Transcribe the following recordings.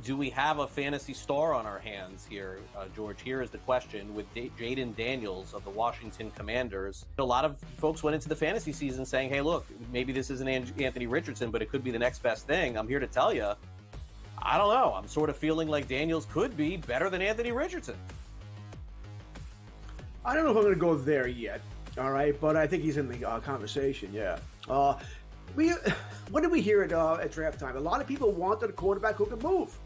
do we have a fantasy star on our hands here, George? Here is the question with Jaden Daniels of the Washington Commanders. A lot of folks went into the fantasy season saying, hey, look, maybe this isn't Anthony Richardson, but it could be the next best thing. I'm here to tell you, I don't know. I'm sort of feeling like Daniels could be better than Anthony Richardson. I don't know if I'm going to go there yet, all right, but I think he's in the conversation, yeah. What did we hear at draft time? A lot of people wanted a quarterback who can move,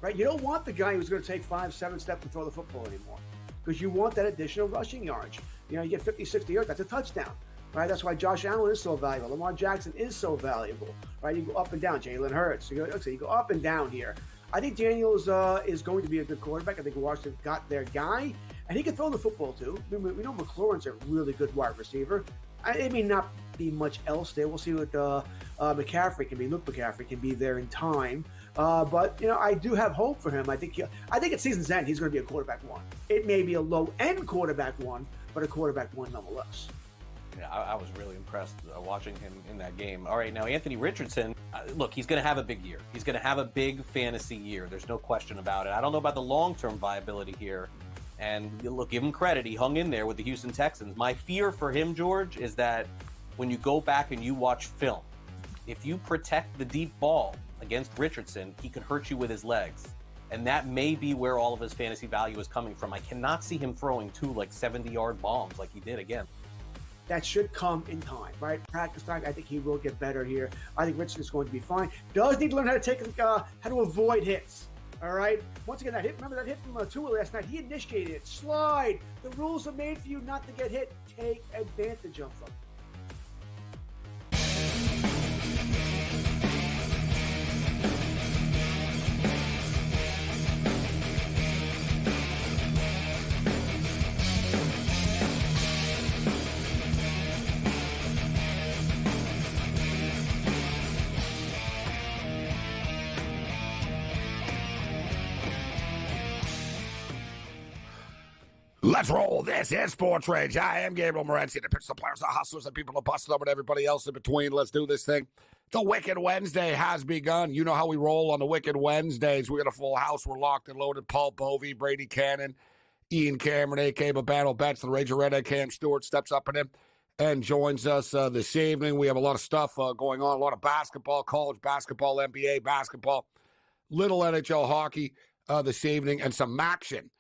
right? You don't want the guy who's going to take 5-7 steps and throw the football anymore because you want that additional rushing yards. You know, you get 50, 60 yards, that's a touchdown, right? That's why Josh Allen is so valuable. Lamar Jackson is so valuable, right? You go up and down. Jalen Hurts. You go up and down here. I think Daniels is going to be a good quarterback. I think Washington got their guy, and he can throw the football too. We know McLaurin's a really good wide receiver. It may not be much else there. We'll see what McCaffrey can be. Luke McCaffrey can be there in time. But, you know, I do have hope for him. I think at season's end, he's going to be a quarterback one. It may be a low-end quarterback one, but a quarterback one nonetheless. Yeah, I was really impressed watching him in that game. All right, now Anthony Richardson, look, he's going to have a big year. He's going to have a big fantasy year. There's no question about it. I don't know about the long-term viability here. And look, give him credit. He hung in there with the Houston Texans. My fear for him, George, is that when you go back and you watch film, if you protect the deep ball against Richardson, he could hurt you with his legs. And that may be where all of his fantasy value is coming from. I cannot see him throwing 2 70-yard bombs like he did again. That should come in time, right? Practice time. I think he will get better here. I think Richardson's going to be fine. Does need to learn how to avoid hits. All right. Once again, that hit. Remember that hit from Tua last night? He initiated it. Slide. The rules are made for you not to get hit. Take advantage of them. Let's roll. This is SportsRage. I am Gabriel Morency. The pitch, the players, the hustlers, the people who busted up and everybody else in between. Let's do this thing. The Wicked Wednesday has begun. You know how we roll on the Wicked Wednesdays. We got a full house. We're locked and loaded. Paul Bovey, Brady Cannon, Ian Cameron, A.K. Babano Betts, the Ranger Redhead Cam Stewart steps up in him and joins us this evening. We have a lot of stuff going on, a lot of basketball, college basketball, NBA basketball, little NHL hockey this evening, and some action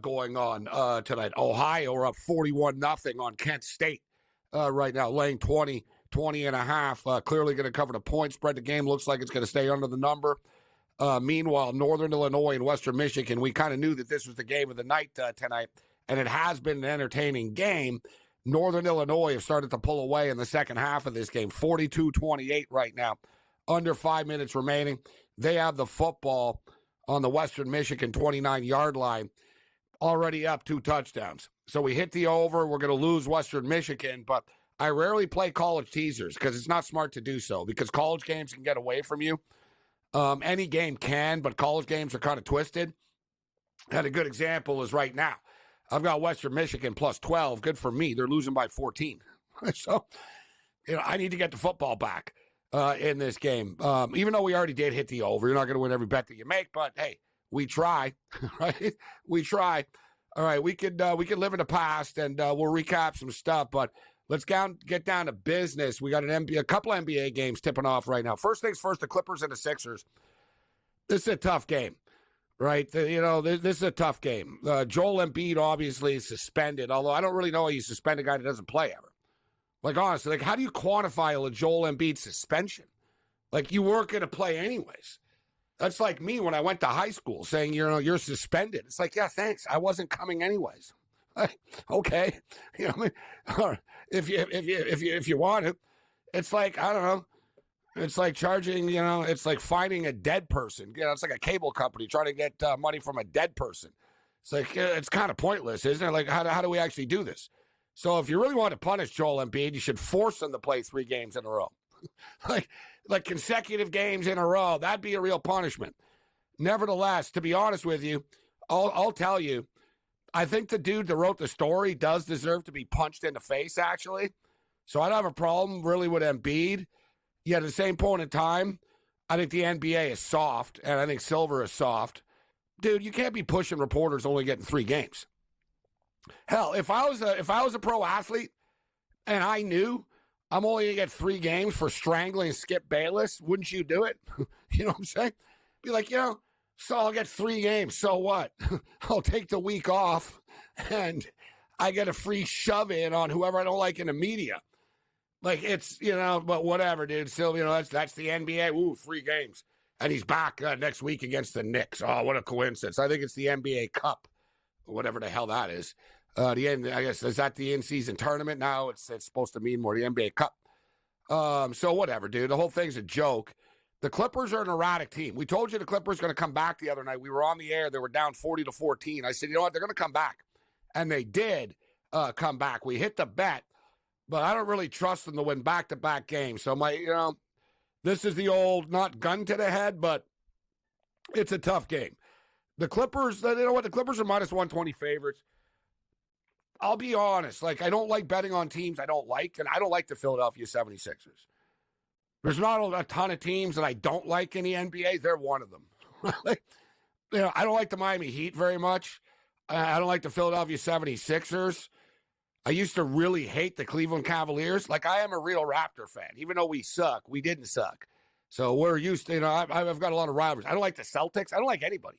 going on tonight. Ohio are up 41-0 on Kent State right now, laying 20 and a half. Clearly going to cover the point spread. The game looks like it's going to stay under the number. Meanwhile, Northern Illinois and Western Michigan, we kind of knew that this was the game of the night tonight, and it has been an entertaining game. Northern Illinois have started to pull away in the second half of this game, 42-28 right now, under 5 minutes remaining. They have the football on the Western Michigan 29-yard line, already up 2 touchdowns. So we hit the over. We're going to lose Western Michigan, but I rarely play college teasers because it's not smart to do so because college games can get away from you. Any game can, but college games are kind of twisted. And a good example is right now. I've got Western Michigan plus 12. Good for me. They're losing by 14. So, I need to get the football back in this game. Even though we already did hit the over, you're not going to win every bet that you make, but hey, we try, right? We try. All right, we could live in the past, and we'll recap some stuff, but let's get down to business. We got a couple NBA games tipping off right now. First things first, the Clippers and the Sixers. This is a tough game, right? This is a tough game. Joel Embiid obviously is suspended, although I don't really know how you suspend a guy that doesn't play ever. Like, honestly, how do you quantify a Joel Embiid suspension? Like, you weren't going to play anyways. That's like me when I went to high school saying, you're suspended. It's like, yeah, thanks. I wasn't coming anyways. Okay. If you want it, it's like, I don't know. It's like charging, it's like finding a dead person. It's like a cable company trying to get money from a dead person. It's like, it's kind of pointless, isn't it? Like, how do we actually do this? So if you really want to punish Joel Embiid, you should force him to play 3 games in a row. like consecutive games in a row. That'd be a real punishment. Nevertheless, to be honest with you, I'll tell you, I think the dude that wrote the story does deserve to be punched in the face, actually. So I don't have a problem really with Embiid. Yet at the same point in time, I think the NBA is soft, and I think Silver is soft. Dude, you can't be pushing reporters only getting 3 games. Hell, if I was a pro athlete and I knew I'm only going to get 3 games for strangling Skip Bayless, wouldn't you do it? You know what I'm saying? Be like, so I'll get 3 games. So what? I'll take the week off, and I get a free shove-in on whoever I don't like in the media. Like, it's, but whatever, dude. Still, that's the NBA. Ooh, 3 games. And he's back next week against the Knicks. Oh, what a coincidence. I think it's the NBA Cup, whatever the hell that is. I guess, is that the in-season tournament now? It's supposed to mean more the NBA Cup. So whatever, dude. The whole thing's a joke. The Clippers are an erratic team. We told you the Clippers going to come back the other night. We were on the air. They were down 40-14. I said, you know what? They're going to come back. And they did come back. We hit the bet, but I don't really trust them to win back-to-back games. So, this is the old, not gun to the head, but it's a tough game. The Clippers, you know what? The Clippers are minus 120 favorites. I'll be honest. Like, I don't like betting on teams I don't like, and I don't like the Philadelphia 76ers. There's not a ton of teams that I don't like in the NBA. They're one of them. I don't like the Miami Heat very much. I don't like the Philadelphia 76ers. I used to really hate the Cleveland Cavaliers. Like, I am a real Raptor fan. Even though we suck, we didn't suck. So we're used to, I've got a lot of rivalries. I don't like the Celtics. I don't like anybody.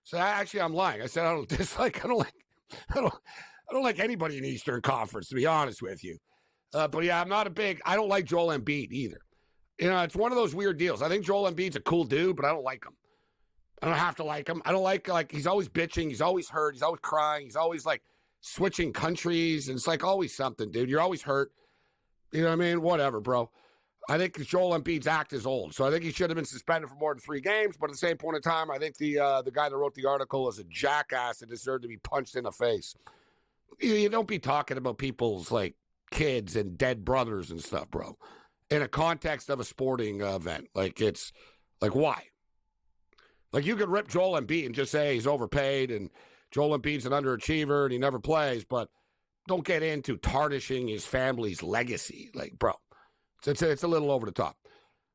So actually, I'm lying. I said I don't like anybody in the Eastern Conference, to be honest with you. But yeah, I don't like Joel Embiid either. It's one of those weird deals. I think Joel Embiid's a cool dude, but I don't like him. I don't have to like him. I don't like he's always bitching. He's always hurt. He's always crying. He's always like switching countries. And it's like always something, dude. You're always hurt. You know what I mean? Whatever, bro. I think Joel Embiid's act is old. So I think he should have been suspended for more than 3 games. But at the same point in time, I think the guy that wrote the article is a jackass and deserved to be punched in the face. You don't be talking about people's, like, kids and dead brothers and stuff, bro, in a context of a sporting event. Like, it's, like, why? Like, you could rip Joel Embiid and just say he's overpaid and Joel Embiid's an underachiever and he never plays, but don't get into tarnishing his family's legacy. Like, bro, it's a little over the top.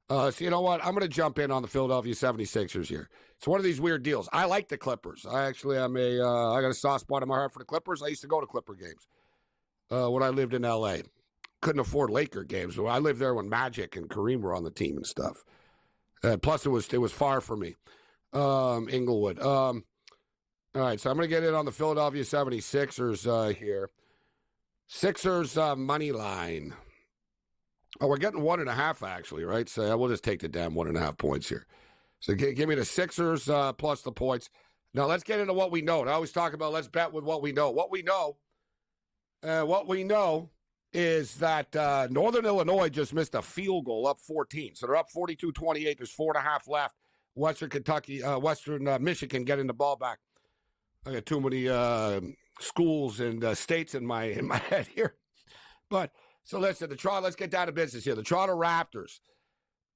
So you know what? I'm going to jump in on the Philadelphia 76ers here. It's one of these weird deals. I like the Clippers. I got a soft spot in my heart for the Clippers. I used to go to Clipper games when I lived in L.A. Couldn't afford Laker games. I lived there when Magic and Kareem were on the team and stuff. Plus, it was far from me. Inglewood. All right, so I'm going to get in on the Philadelphia 76ers here. Sixers money line. Oh, we're getting 1.5 actually, right? So we'll just take the damn 1.5 points here. So give me the Sixers plus the points. Now let's get into what we know. I always talk about let's bet with what we know. What we know is that Northern Illinois just missed a field goal up 14. So they're up 42-28. There's 4.5 left. Western Michigan getting the ball back. I got too many schools and states in my head here. But so listen, let's get down to business here. The Toronto Raptors.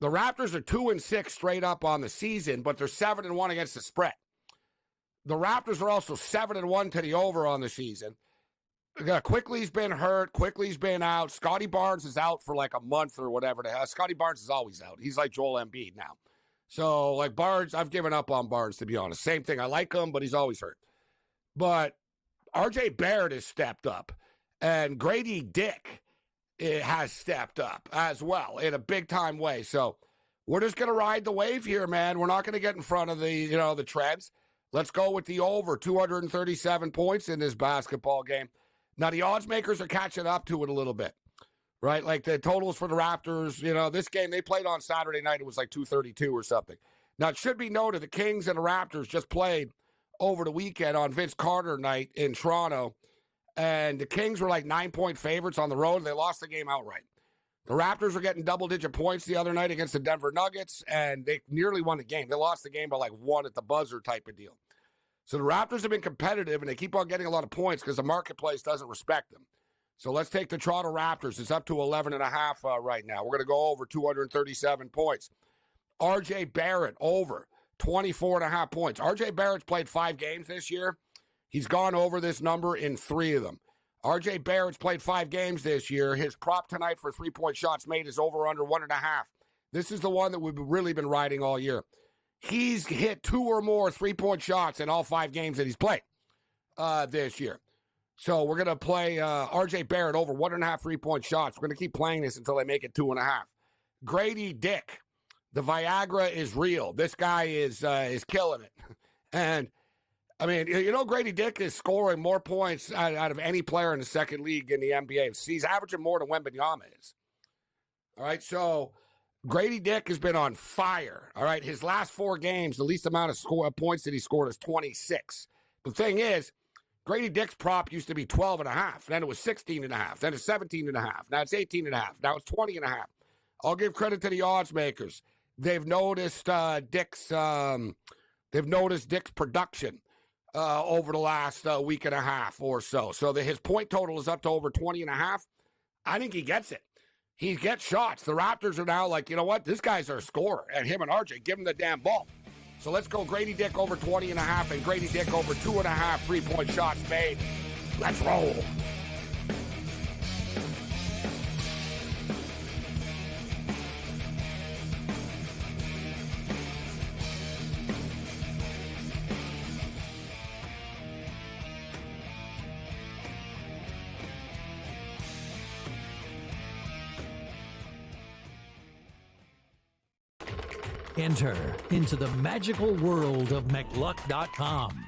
The Raptors are 2-6 straight up on the season, but they're 7-1 against the spread. The Raptors are also 7-1 to the over on the season. Quickly's been hurt. Quickly's been out. Scotty Barnes is out for like a month or whatever. Scotty Barnes is always out. He's like Joel Embiid now. So, like Barnes, I've given up on Barnes, to be honest. Same thing. I like him, but he's always hurt. But R.J. Barrett has stepped up. And Grady Dick has stepped up as well in a big-time way. So, we're just going to ride the wave here, man. We're not going to get in front of the treads. Let's go with the over, 237 points in this basketball game. Now, the odds makers are catching up to it a little bit, right? Like the totals for the Raptors, this game, they played on Saturday night. It was like 232 or something. Now, it should be noted the Kings and the Raptors just played over the weekend on Vince Carter night in Toronto, and the Kings were like 9-point favorites on the road. They lost the game outright. The Raptors were getting double-digit points the other night against the Denver Nuggets, and they nearly won the game. They lost the game by like 1 at the buzzer type of deal. So the Raptors have been competitive, and they keep on getting a lot of points because the marketplace doesn't respect them. So let's take the Toronto Raptors. It's up to 11.5 right now. We're going to go over 237 points. R.J. Barrett, over 24.5 points. R.J. Barrett's played 5 games this year. He's gone over this number in 3 of them. R.J. Barrett's played 5 games this year. His prop tonight for 3-point shots made is over under 1.5. This is the one that we've really been riding all year. He's hit 2 or more three-point shots in all 5 games that he's played this year. So we're going to play R.J. Barrett over 1.5 three-point shots. We're going to keep playing this until they make it 2.5. Grady Dick, the Viagra is real. This guy is killing it. And, I mean, you know, Grady Dick is scoring more points out of any player in the second league in the NBA. He's averaging more than Wembanyama is. All right, so Grady Dick has been on fire. All right, his last 4 games, the least amount of points that he scored is 26. The thing is, Grady Dick's prop used to be 12.5. Then it was 16.5. Then it's 17.5. Now it's 18.5. Now it's 20.5. I'll give credit to the odds makers. They've noticed Dick's production over the last week and a half or so. So his point total is up to over 20.5. I think he gets it. He gets shots. The Raptors are now like, you know what? This guy's our scorer. And him and RJ, give him the damn ball. So let's go Grady Dick over 20.5 and Grady Dick over 2.5 3-point shots made. Let's roll. Enter into the magical world of McLuck.com,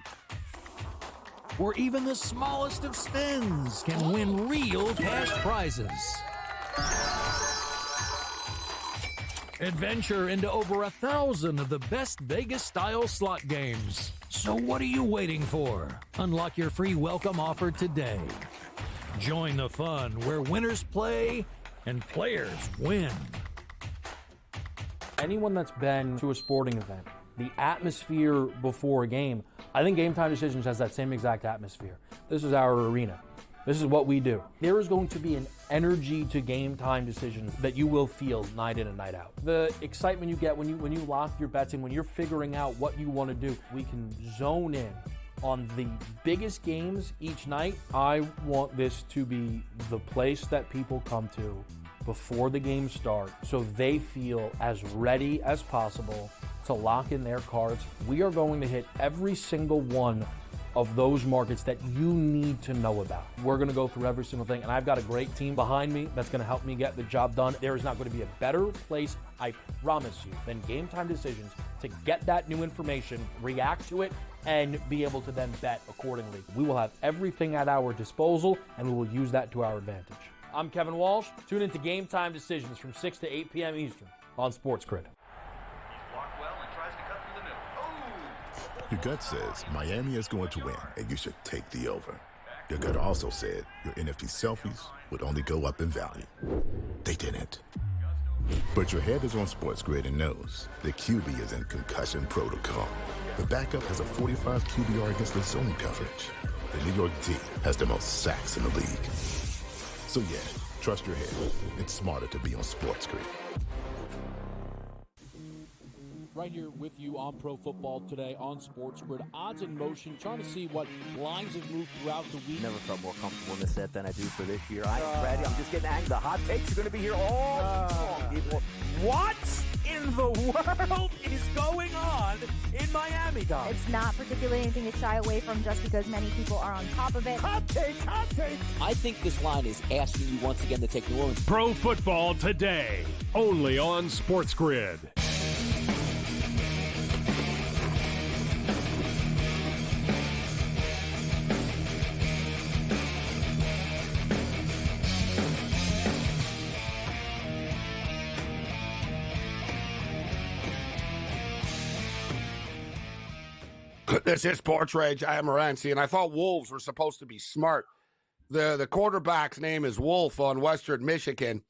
where even the smallest of spins can win real cash prizes. Adventure into over 1,000 of the best Vegas-style slot games. So what are you waiting for? Unlock your free welcome offer today. Join the fun where winners play and players win. Anyone that's been to a sporting event, the atmosphere before a game, I think Game Time Decisions has that same exact atmosphere. This is our arena. This is what we do. There is going to be an energy to Game Time Decisions that you will feel night in and night out. The excitement you get when you lock your bets in, when you're figuring out what you want to do, we can zone in on the biggest games each night. I want this to be the place that people come to before the games start so they feel as ready as possible to lock in their cards. We are going to hit every single one of those markets that you need to know about. We're going to go through every single thing, and I've got a great team behind me that's going to help me get the job done. There is not going to be a better place, I promise you, than Game Time Decisions to get that new information, react to it, and be able to then bet accordingly. We will have everything at our disposal, and we will use that to our advantage. I'm Kevin Walsh. Tune into Game Time Decisions from 6 to 8 p.m. Eastern on SportsGrid. Your gut says Miami is going to win, and you should take the over. Your gut also said your NFT selfies would only go up in value. They didn't. But your head is on SportsGrid and knows the QB is in concussion protocol. The backup has a 45 QBR against the zone coverage. The New York D has the most sacks in the league. So yeah, trust your head. It's smarter to be on SportsGrid. Right here with you on Pro Football Today on SportsGrid. Odds in motion, trying to see what lines have moved throughout the week. Never felt more comfortable in this set than I do for this year. I am ready. I'm just getting angry. The hot takes are going to be here all long, people. What in the world is going on in Miami, Dom? It's not particularly anything to shy away from just because many people are on top of it. Hot take, hot take. I think this line is asking you once again to take New Orleans. Pro Football Today, only on SportsGrid. This is SportsRage. I am Morency, and I thought Wolves were supposed to be smart. The quarterback's name is Wolf on Western Michigan.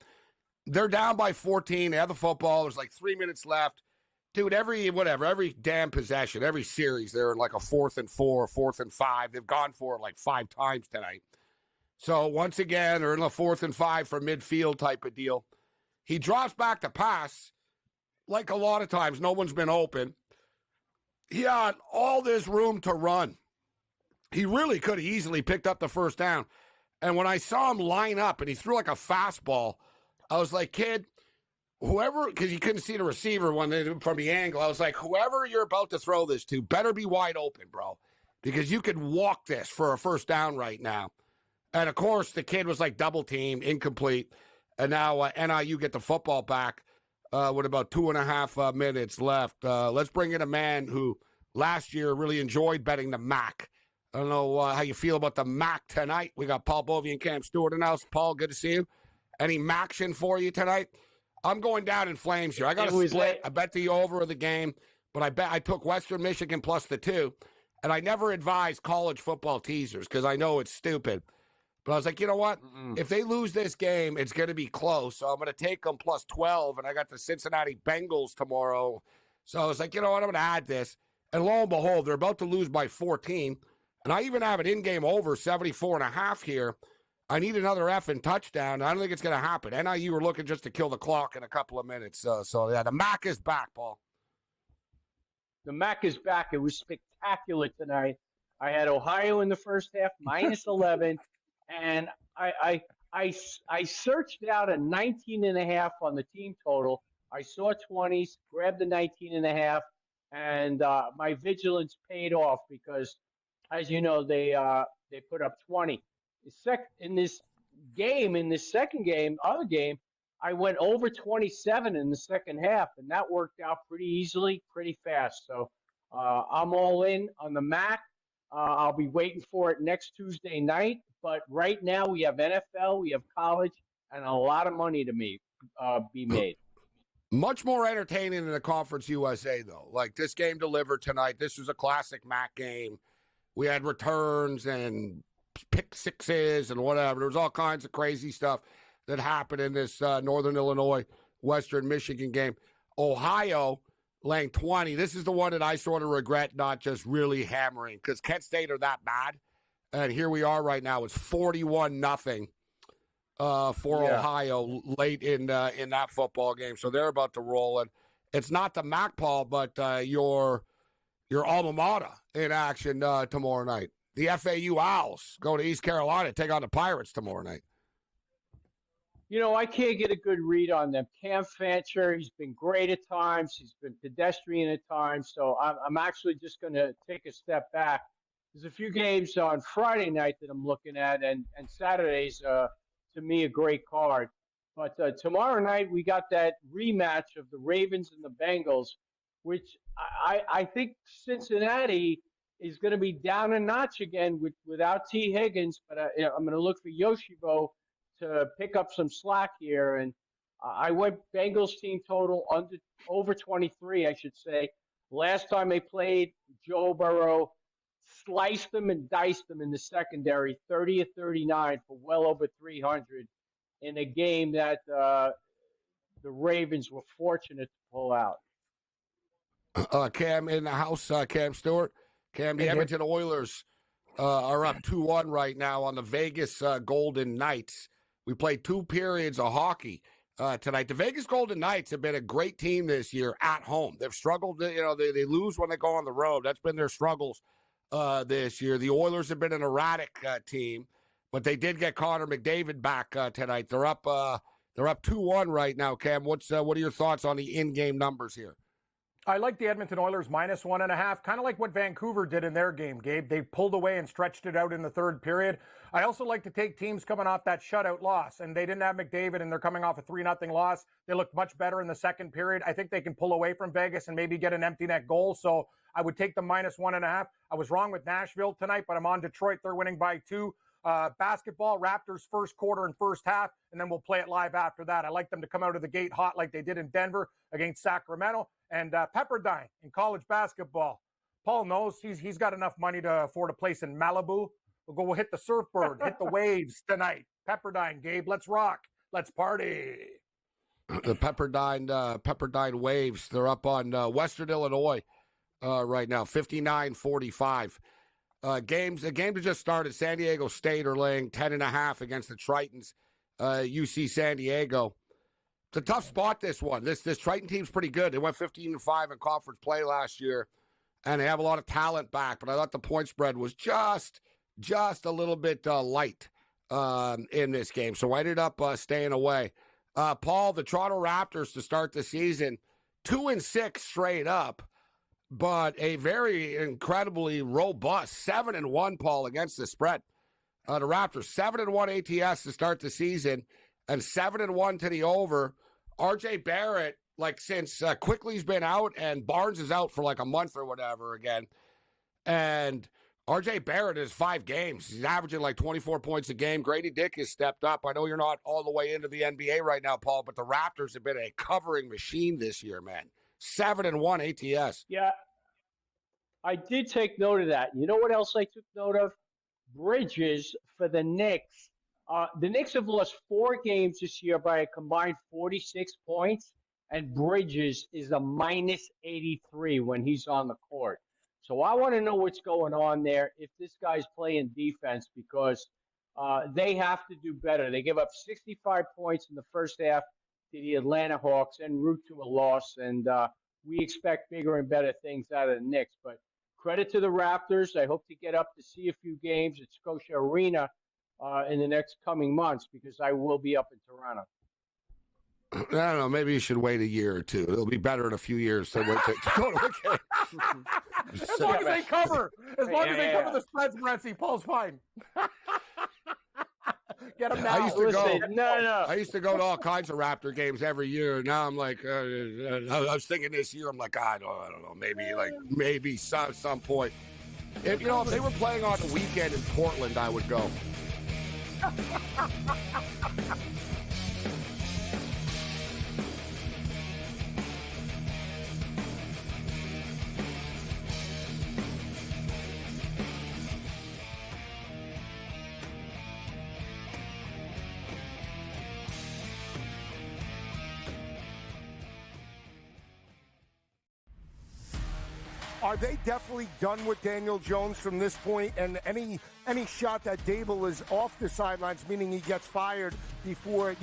They're down by 14. They have the football. There's like 3 minutes left. Dude, every damn possession, every series, they're in like a 4th and 4, 4th and 5. They've gone for it like 5 times tonight. So once again, they're in a 4th and 5 for midfield type of deal. He drops back to pass. Like a lot of times, no one's been open. He had all this room to run. He really could have easily picked up the first down. And when I saw him line up and he threw like a fastball, I was like, kid, whoever, because you couldn't see the receiver from the angle, I was like, whoever you're about to throw this to better be wide open, bro, because you could walk this for a first down right now. And, of course, the kid was like double teamed, incomplete, and now NIU get the football back with about 2.5 minutes left. Let's bring in a man who last year really enjoyed betting the MAC. I don't know how you feel about the MAC tonight. We got Paul Bovey and Cam Stewart in the house. Paul, good to see you. Any MACtion for you tonight? I'm going down in flames here. I got a split. I bet the over of the game, but I took Western Michigan plus the 2, and I never advise college football teasers because I know it's stupid. But I was like, you know what? If they lose this game, it's going to be close. So I'm going to take them plus 12, and I got the Cincinnati Bengals tomorrow. So I was like, you know what? I'm going to add this. And lo and behold, they're about to lose by 14. And I even have an in-game over 74.5 here. I need another effing touchdown. I don't think it's going to happen. NIU are looking just to kill the clock in a couple of minutes. So yeah, the MAC is back, Paul. The MAC is back. It was spectacular tonight. I had Ohio in the first half, minus 11. And I searched out a 19.5 on the team total. I saw 20s, grabbed the 19.5, and my vigilance paid off because, as you know, they put up 20. In this second game, I went over 27 in the second half, and that worked out pretty easily, pretty fast. So I'm all in on the MAC. I'll be waiting for it next Tuesday night. But right now we have NFL, we have college, and a lot of money to be made. Much more entertaining than the Conference USA, though. Like, this game delivered tonight. This was a classic MAC game. We had returns and pick sixes and whatever. There was all kinds of crazy stuff that happened in this Northern Illinois, Western Michigan game. Ohio laying 20. This is the one that I sort of regret not just really hammering because Kent State are that bad. And here we are right now. It's 41-0 for Ohio late in that football game. So they're about to roll. And it's not the MAC, Paul, but your alma mater in action tomorrow night. The FAU Owls go to East Carolina, take on the Pirates tomorrow night. You know, I can't get a good read on them. Cam Fancher, he's been great at times. He's been pedestrian at times. So I'm actually just going to take a step back. There's a few games on Friday night that I'm looking at, and Saturday's, to me, a great card. But tomorrow night, we got that rematch of the Ravens and the Bengals, which I think Cincinnati is going to be down a notch again without T. Higgins. But I'm going to look for Yoshibo to pick up some slack here. And I went Bengals team total over 23, I should say. Last time they played, Joe Burrow sliced them and diced them in the secondary, 30 of 39 for well over 300 in a game that the Ravens were fortunate to pull out. Cam in the house, Cam Stewart. Cam, the Edmonton Oilers are up 2-1 right now on the Vegas Golden Knights. We played 2 periods of hockey tonight. The Vegas Golden Knights have been a great team this year at home. They've struggled, they lose when they go on the road. That's been their struggles this year. The Oilers have been an erratic team, but they did get Connor McDavid back tonight. They're up 2-1 right now. Cam, what are your thoughts on the in-game numbers here? I like the Edmonton Oilers minus 1.5, kind of like what Vancouver did in their game, Gabe. They pulled away and stretched it out in the third period. I also like to take teams coming off that shutout loss, and they didn't have McDavid, and they're coming off a 3-0 loss. They looked much better in the second period. I think they can pull away from Vegas and maybe get an empty net goal, so I would take the minus 1.5. I was wrong with Nashville tonight, but I'm on Detroit. They're winning by 2. Basketball, Raptors first quarter and first half, and then we'll play it live after that. I like them to come out of the gate hot like they did in Denver against Sacramento. And Pepperdine in college basketball. Paul knows he's got enough money to afford a place in Malibu. We'll hit the surfboard, hit the waves tonight. Pepperdine, Gabe, let's rock. Let's party. The Pepperdine Waves, they're up on Western Illinois right now, 59-45. A game that just started. San Diego State are laying 10.5 against the Tritons. UC San Diego. It's a tough spot, this one. This Triton team's pretty good. They went 15-5 in conference play last year, and they have a lot of talent back. But I thought the point spread was just a little bit light in this game. So I ended up staying away Paul, the Toronto Raptors to start the season, 2-6 straight up, but a very incredibly robust 7-1, Paul, against the spread. The Raptors, 7-1 ATS to start the season and 7-1 to the over. RJ Barrett, like since Quickly's been out and Barnes is out for like a month or whatever again, and RJ Barrett is 5 games. He's averaging like 24 points a game. Grady Dick has stepped up. I know you're not all the way into the NBA right now, Paul, but the Raptors have been a covering machine this year, man. 7-1 ATS. Yeah, I did take note of that. You know what else I took note of? Bridges for the Knicks. The Knicks have lost 4 games this year by a combined 46 points, and Bridges is a minus 83 when he's on the court. So I want to know what's going on there if this guy's playing defense, because they have to do better. They give up 65 points in the first half to the Atlanta Hawks en route to a loss, and we expect bigger and better things out of the Knicks. But credit to the Raptors. I hope to get up to see a few games at Scotia Arena in the next coming months, because I will be up in Toronto. I don't know. Maybe you should wait a year or two. It'll be better in a few years to wait to go to a game. As long as they cover. As long as they cover the spreads, Morency, Paul's fine. Get him now. I used to go to all kinds of Raptor games every year. Now I'm like, I was thinking this year, I'm like, I don't know, maybe some point. If they were playing on the weekend in Portland, I would go. Are they definitely done with Daniel Jones from this point? And any shot that Dable is off the sidelines, meaning he gets fired before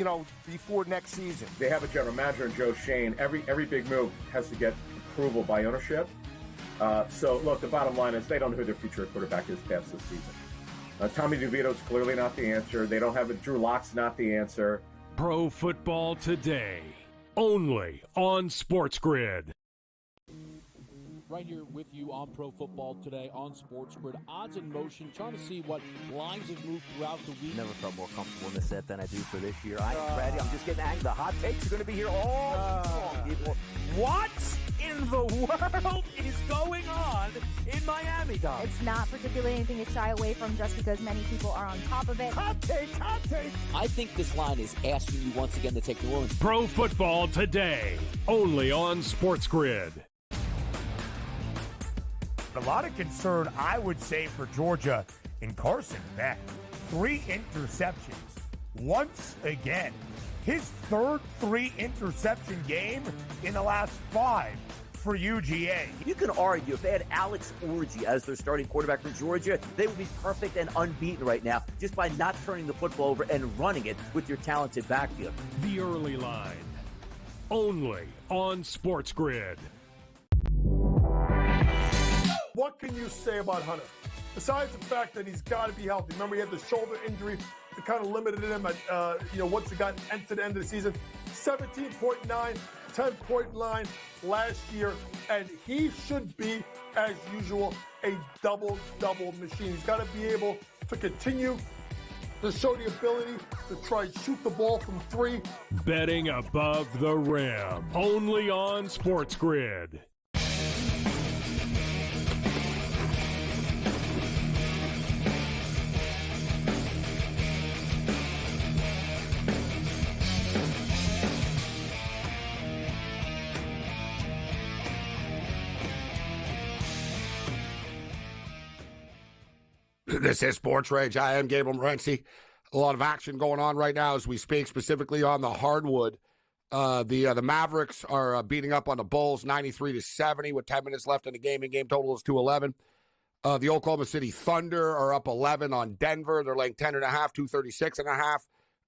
next season? They have a general manager in Joe Shane. Every big move has to get approval by ownership. So look, the bottom line is they don't know who their future quarterback is past this season. Tommy DeVito's clearly not the answer. They don't have a Drew Lock's not the answer. Pro Football Today, only on SportsGrid. Right here with you on Pro Football Today on SportsGrid. Odds in motion, trying to see what lines have moved throughout the week. Never felt more comfortable in the set than I do for this year. I'm ready. I'm just getting angry. The hot takes are going to be here all long, people. What in the world is going on in Miami, Dom? It's not particularly anything to shy away from, just because many people are on top of it. Hot take. I think this line is asking you once again to take New Orleans. Pro Football Today, only on SportsGrid. A lot of concern, I would say, for Georgia in Carson Beck. 3 interceptions. Once again. His third 3-interception game in the last 5 for UGA. You can argue if they had Alex Orji as their starting quarterback for Georgia, they would be perfect and unbeaten right now just by not turning the football over and running it with your talented backfield. The early line, only on SportsGrid. What can you say about Hunter? Besides the fact that he's got to be healthy. Remember, he had the shoulder injury that kind of limited him at, once it got to the end of the season. 17.9, 10.9 last year, and he should be, as usual, a double-double machine. He's got to be able to continue to show the ability to try and shoot the ball from 3. Betting above the rim, only on SportsGrid. This is SportsRage. I am Gabriel Morency. A lot of action going on right now as we speak, specifically on the hardwood. The Mavericks are beating up on the Bulls 93-70 with 10 minutes left in the game. In-game total is 211. The Oklahoma City Thunder are up 11 on Denver. They're laying 10.5, 236.5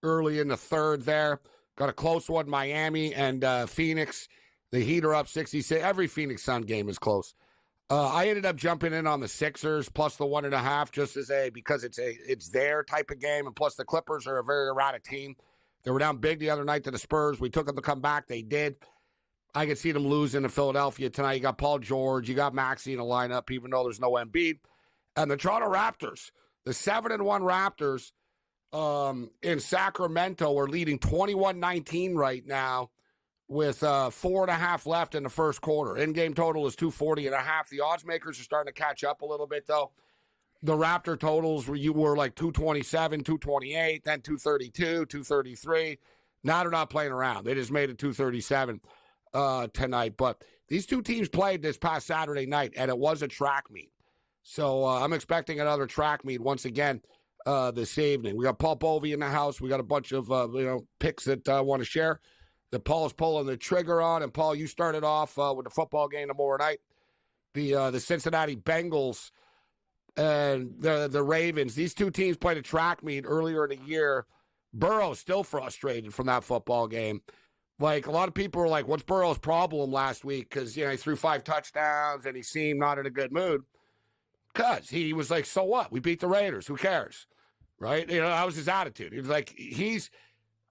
early in the third there. Got a close one, Miami and Phoenix. The Heat are up 66. Every Phoenix Sun game is close. I ended up jumping in on the Sixers plus the 1.5 just as because it's their type of game, and plus the Clippers are a very erratic team. They were down big the other night to the Spurs. We took them to come back. They did. I could see them losing to Philadelphia tonight. You got Paul George. You got Maxey in the lineup, even though there's no Embiid. And the Toronto Raptors, the 7-1 Raptors in Sacramento are leading 21-19 right now with 4.5 left in the first quarter. In-game total is 240.5. The odds makers are starting to catch up a little bit, though. The Raptor totals were like 227, 228, then 232, 233. Now they're not playing around. They just made it 237 tonight. But these two teams played this past Saturday night, and it was a track meet. So I'm expecting another track meet once again this evening. We got Paul Bovey in the house. We got a bunch of picks that I want to share that Paul's pulling the trigger on. And, Paul, you started off with the football game tomorrow night. The Cincinnati Bengals and the Ravens. These two teams played a track meet earlier in the year. Burrow's still frustrated from that football game. Like, a lot of people were like, what's Burrow's problem last week? Because, he threw 5 touchdowns and he seemed not in a good mood. Because he was like, so what? We beat the Raiders. Who cares? Right? That was his attitude. He was like,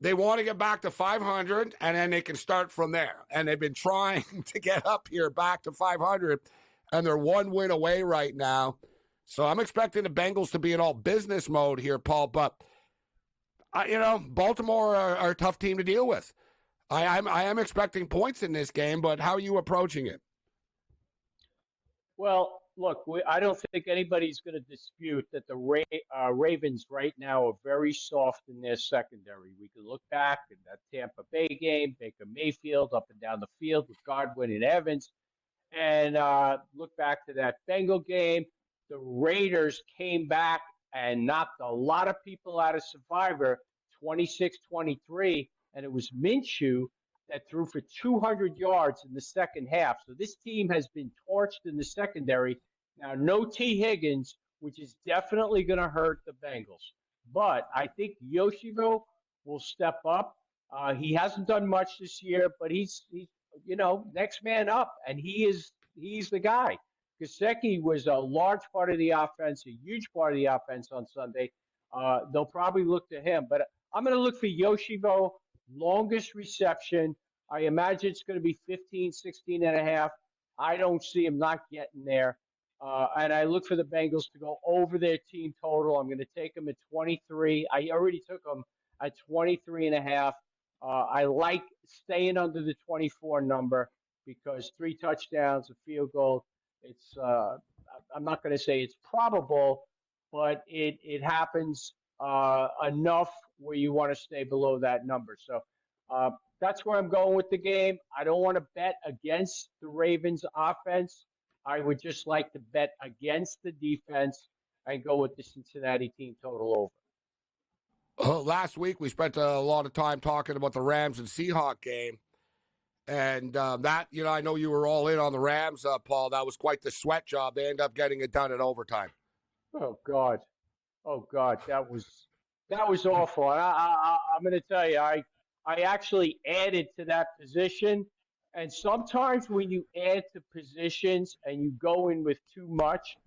they want to get back to 500 and then they can start from there. And they've been trying to get up here back to 500 and they're 1 win away right now. So I'm expecting the Bengals to be in all business mode here, Paul. But, Baltimore are a tough team to deal with. I am expecting points in this game, but how are you approaching it? Well, look, I don't think anybody's going to dispute that the Ravens right now are very soft in their secondary. We can look back at that Tampa Bay game, Baker Mayfield up and down the field with Godwin and Evans, and look back to that Bengal game. The Raiders came back and knocked a lot of people out of Survivor, 26-23, and it was Minshew that threw for 200 yards in the second half. So this team has been torched in the secondary. Now, no T. Higgins, which is definitely going to hurt the Bengals. But I think Yoshiro will step up. He hasn't done much this year, but he's next man up, and he's the guy. Gesicki was a large part of the offense, a huge part of the offense on Sunday. They'll probably look to him. But I'm going to look for Yoshiro, longest reception. I imagine it's going to be 15, 16 and a half. I don't see him not getting there. And I look for the Bengals to go over their team total. I'm going to take them at 23. I already took them at 23 and a half. I like staying under the 24 number because 3 touchdowns, a field goal. It's I'm not going to say it's probable, but it happens enough where you want to stay below that number. So that's where I'm going with the game. I don't want to bet against the Ravens offense. I would just like to bet against the defense and go with the Cincinnati team total over. Last week, we spent a lot of time talking about the Rams and Seahawks game. And that, I know you were all in on the Rams, Paul. That was quite the sweat job. They ended up getting it done in overtime. Oh, God. That was awful. And I'm going to tell you, I actually added to that position. And sometimes when you add to positions and you go in with too much,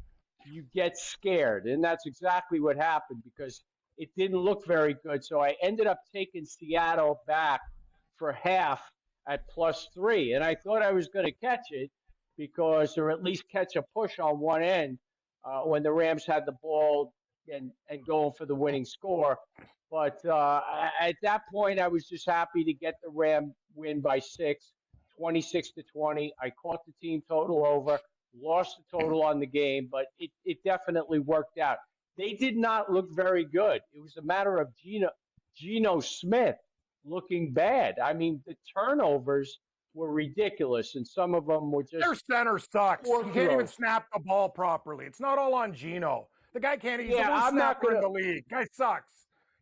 you get scared. And that's exactly what happened because it didn't look very good. So I ended up taking Seattle back for half at +3. And I thought I was going to catch it or at least catch a push on one end when the Rams had the ball and going for the winning score. But at that point, I was just happy to get the Ram win by 6, 26-20. I caught the team total over, lost the total on the game, but it definitely worked out. They did not look very good. It was a matter of Geno Smith looking bad. I mean, the turnovers were ridiculous, and some of them were just... Their center sucks. He can't even snap the ball properly. It's not all on Geno. The guy can't even snap in the league. Guy sucks.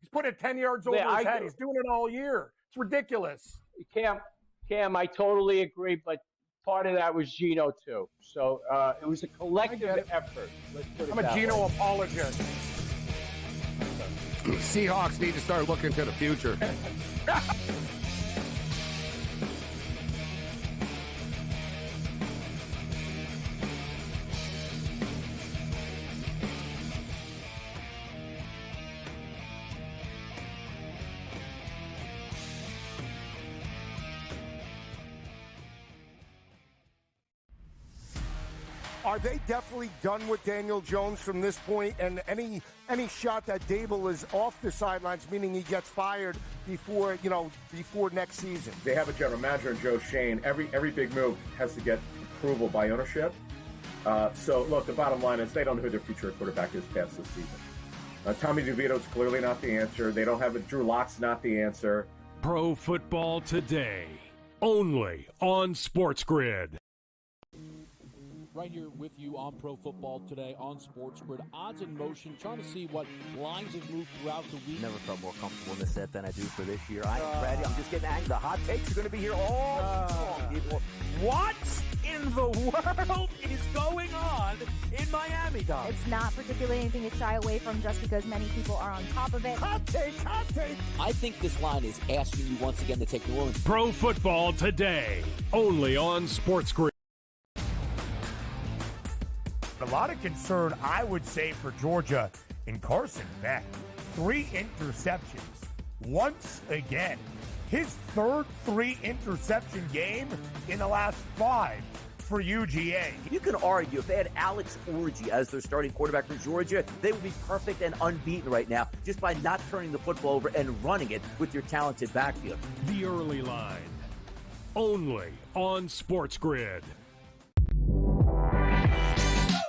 He's put it 10 yards over his head. He's doing it all year. It's ridiculous. Cam, I totally agree, but part of that was Geno, too. So it was a collective effort. I'm a Geno apologist. Seahawks need to start looking to the future. Are they definitely done with Daniel Jones from this point? And any shot that Dable is off the sidelines, meaning he gets fired before next season? They have a general manager in Joe Shane. Every big move has to get approval by ownership. So, look, the bottom line is they don't know who their future quarterback is past this season. Tommy DeVito's clearly not the answer. They don't have Drew Lock's not the answer. Pro Football Today, only on SportsGrid. Right here with you on Pro Football Today on SportsGrid. Odds in motion, trying to see what lines have moved throughout the week. Never felt more comfortable in this set than I do for this year. I am ready. I'm just getting angry. The hot takes are going to be here all long, people. What in the world is going on in Miami, Dom? It's not particularly anything to shy away from just because many people are on top of it. Hot take, hot take. I think this line is asking you once again to take New Orleans. Pro Football Today, only on SportsGrid. A lot of concern, I would say, for Georgia in Carson Beck. 3 interceptions. Once again, his third 3-interception game in the last 5 for UGA. You can argue if they had Alex Orgy as their starting quarterback for Georgia, they would be perfect and unbeaten right now just by not turning the football over and running it with your talented backfield. The early line, only on SportsGrid.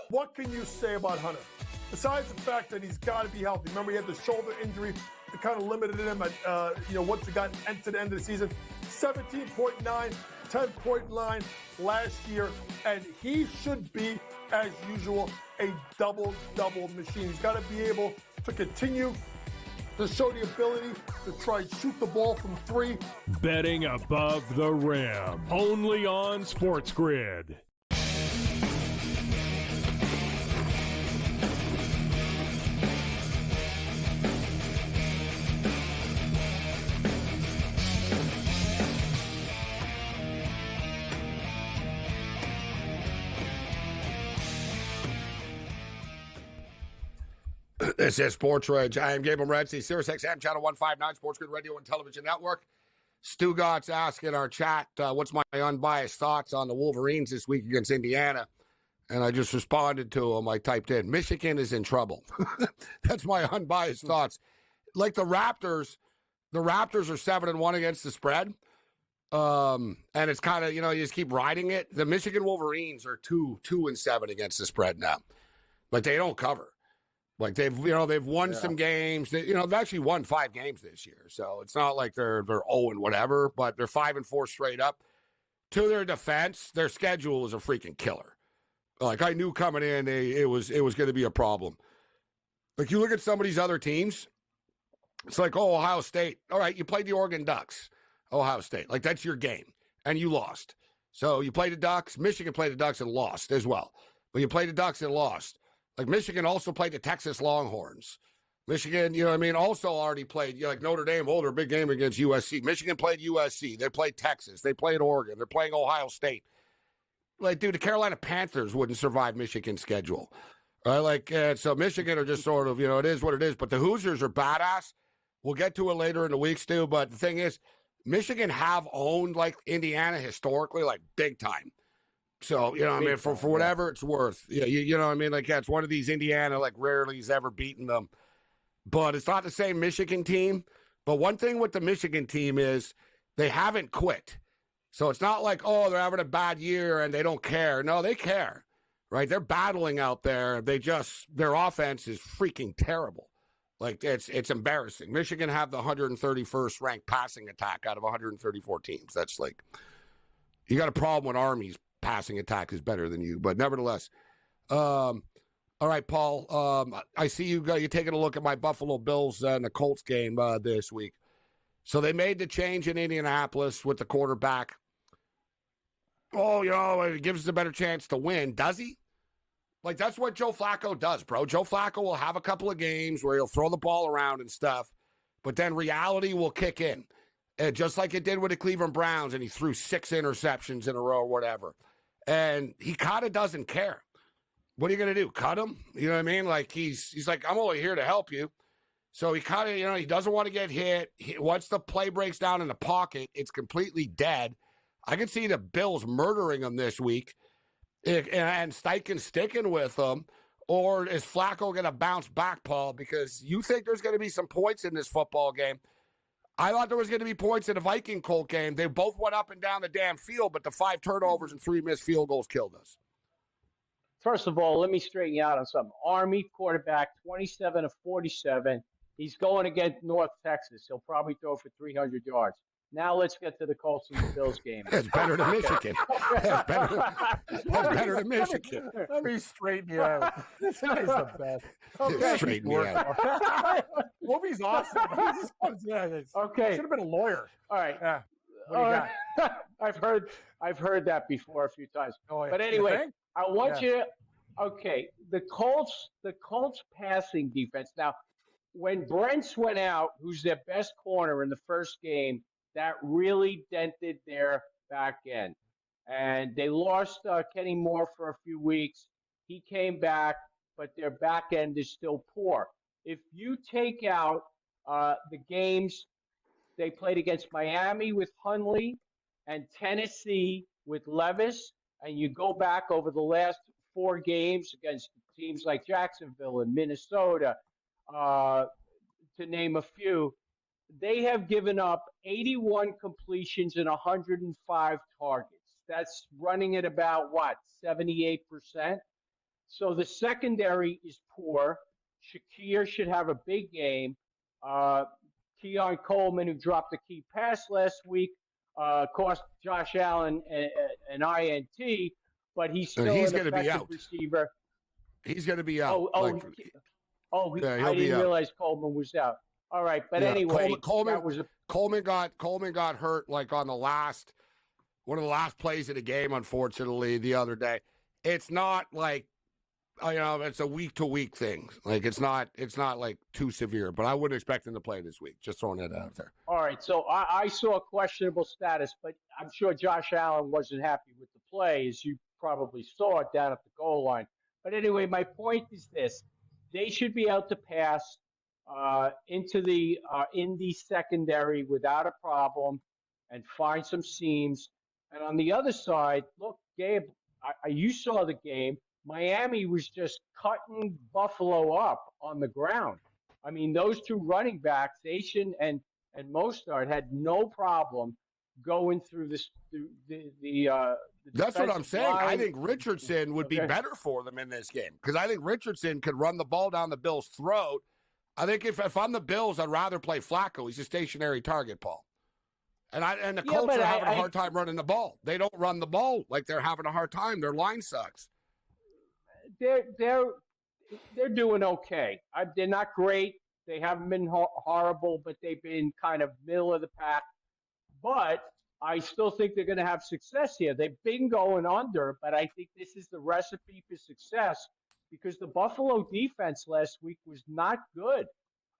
What can you say about Hunter? Besides the fact that he's got to be healthy. Remember, he had the shoulder injury that kind of limited him at, once he got to the end of the season. 17.9, 10.9 last year, and he should be, as usual, a double-double machine. He's got to be able to continue to show the ability to try and shoot the ball from 3. Betting above the rim, only on SportsGrid. This is SportsRage. I am Gabriel Morency, SiriusXM, Channel 159, SportsGrid Radio and Television Network. Stu Gott's asking our chat, what's my unbiased thoughts on the Wolverines this week against Indiana? And I just responded to him. I typed in, Michigan is in trouble. That's my unbiased thoughts. Like the Raptors are 7-1 against the spread. And it's kind of, you just keep riding it. The Michigan Wolverines are 2-7 against the spread now. But they don't cover. Like they've won some games. They've actually won 5 games this year. So it's not like they're 0 and whatever, but they're 5-4 straight up. To their defense, their schedule is a freaking killer. Like I knew coming in, it was going to be a problem. Like you look at some of these other teams, it's like, Ohio State. All right, you played the Oregon Ducks, Ohio State. Like that's your game, and you lost. So you played the Ducks. Michigan played the Ducks and lost as well. But you played the Ducks and lost. Like Michigan also played the Texas Longhorns. Michigan, also already played, like Notre Dame, their big game against USC. Michigan played USC. They played Texas. They played Oregon. They're playing Ohio State. Like, dude, the Carolina Panthers wouldn't survive Michigan's schedule. Right? So Michigan are just sort of, it is what it is. But the Hoosiers are badass. We'll get to it later in the week, Stu. But the thing is, Michigan have owned, Indiana historically, big time. So, for whatever it's worth. Yeah, it's one of these Indiana, rarely has ever beaten them. But it's not the same Michigan team. But one thing with the Michigan team is they haven't quit. So it's not like, they're having a bad year and they don't care. No, they care, right? They're battling out there. Their offense is freaking terrible. It's embarrassing. Michigan have the 131st ranked passing attack out of 134 teams. That's you got a problem with Army's passing attack is better than you. But nevertheless, all right, Paul, I see you're taking a look at my Buffalo Bills and the Colts game this week. So they made the change in Indianapolis with the quarterback. It gives us a better chance to win. Does he? That's what Joe Flacco does, bro. Joe Flacco will have a couple of games where he'll throw the ball around and stuff, but then reality will kick in. And just like it did with the Cleveland Browns, and he threw 6 interceptions in a row or whatever. And he kind of doesn't care. What are you going to do? Cut him? You know what I mean? He's like, I'm only here to help you. So he kind of, he doesn't want to get hit. Once the play breaks down in the pocket, it's completely dead. I can see the Bills murdering him this week. And Steichen sticking with them, or is Flacco going to bounce back, Paul? Because you think there's going to be some points in this football game. I thought there was going to be points in the Viking-Colt game. They both went up and down the damn field, but the 5 turnovers and 3 missed field goals killed us. First of all, let me straighten you out on something. Army quarterback, 27 of 47. He's going against North Texas. He'll probably throw for 300 yards. Now let's get to the Colts and the Bills game. That's better than Michigan. That's better than Michigan. Let me straighten you out. This guy's the best. Okay. Straighten me out. Wolfie's awesome. Okay. Should have been a lawyer. All right. Yeah. What do you got? I've heard that before a few times. Oh, yeah. But anyway, I want Yeah. you to, okay, the Colts passing defense. Now, when Brents went out, who's their best corner in the first game, that really dented their back end. And they lost Kenny Moore for a few weeks. He came back, but their back end is still poor. If you take out the games they played against Miami with Hundley and Tennessee with Levis, and you go back over the last 4 games against teams like Jacksonville and Minnesota, to name a few, they have given up 81 completions and 105 targets. That's running at about, 78%? So the secondary is poor. Shakir should have a big game. Keon Coleman, who dropped a key pass last week, cost Josh Allen an INT, but he's still an effective receiver. He's going to be out. I didn't realize Coleman was out. All right, but anyway, Coleman got hurt like on one of the last plays of the game, unfortunately, the other day. It's not like, it's a week-to-week thing. Like it's not like too severe, but I wouldn't expect him to play this week. Just throwing that out there. All right, so I saw a questionable status, but I'm sure Josh Allen wasn't happy with the play, as you probably saw it down at the goal line. But anyway, my point is this: they should be able to pass into the Indy secondary without a problem and find some seams. And on the other side, look, Gabe, you saw the game. Miami was just cutting Buffalo up on the ground. I mean, those 2 running backs, Asian and Mostard, had no problem going through the That's what I'm saying. line. I think Richardson would be better for them in this game because I think Richardson could run the ball down the Bills' throat. I think if I'm the Bills, I'd rather play Flacco. He's a stationary target, Paul. And the Colts are having a hard time running the ball. They don't run the ball like they're having a hard time. Their line sucks. They're doing okay. They're not great. They haven't been horrible, but they've been kind of middle of the pack. But I still think they're going to have success here. They've been going under, but I think this is the recipe for success because the Buffalo defense last week was not good.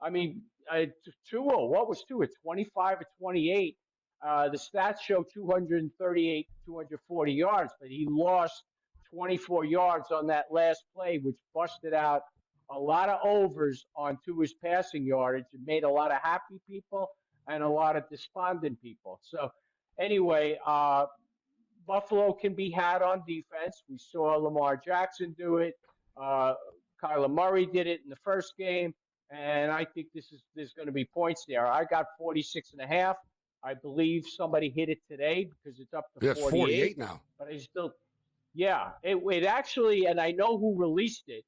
I mean, Tua, what was Tua? 25 or 28. The stats show 238, 240 yards, but he lost 24 yards on that last play, which busted out a lot of overs on Tua's passing yardage and made a lot of happy people and a lot of despondent people. So anyway, Buffalo can be had on defense. We saw Lamar Jackson do it. Kyler Murray did it in the first game. And I think there's going to be points there. I got 46.5. I believe somebody hit it today because it's up to 48. It's 48 now. But I still, it actually, and I know who released it.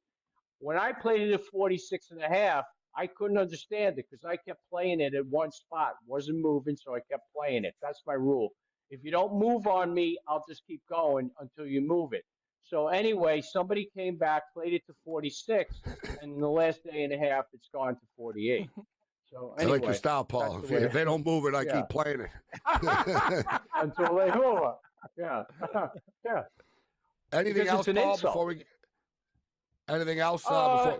When I played it at 46.5, I couldn't understand it because I kept playing it at one spot. Wasn't moving, so I kept playing it. That's my rule. If you don't move on me, I'll just keep going until you move it. So anyway, somebody came back, played it to 46, and in the last day and a half, it's gone to 48. So anyway, I like your style, Paul. If they don't move it, I keep playing it. Until they move it. Yeah. Yeah. Anything else, Paul, before we anything else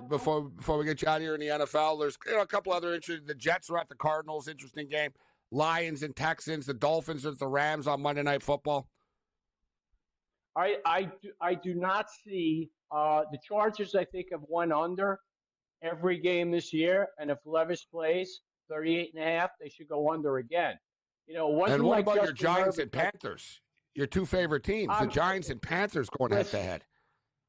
before we get you out of here in the NFL? There's a couple other interesting. The Jets are at the Cardinals, interesting game. Lions and Texans. The Dolphins are at the Rams on Monday Night Football. I do not see the Chargers. I think have won under every game this year, and if Levis plays 38.5, they should go under again. You know, and what like about Justin your Giants Herbert, and Panthers? your two favorite teams, the Giants and Panthers, going head-to-head.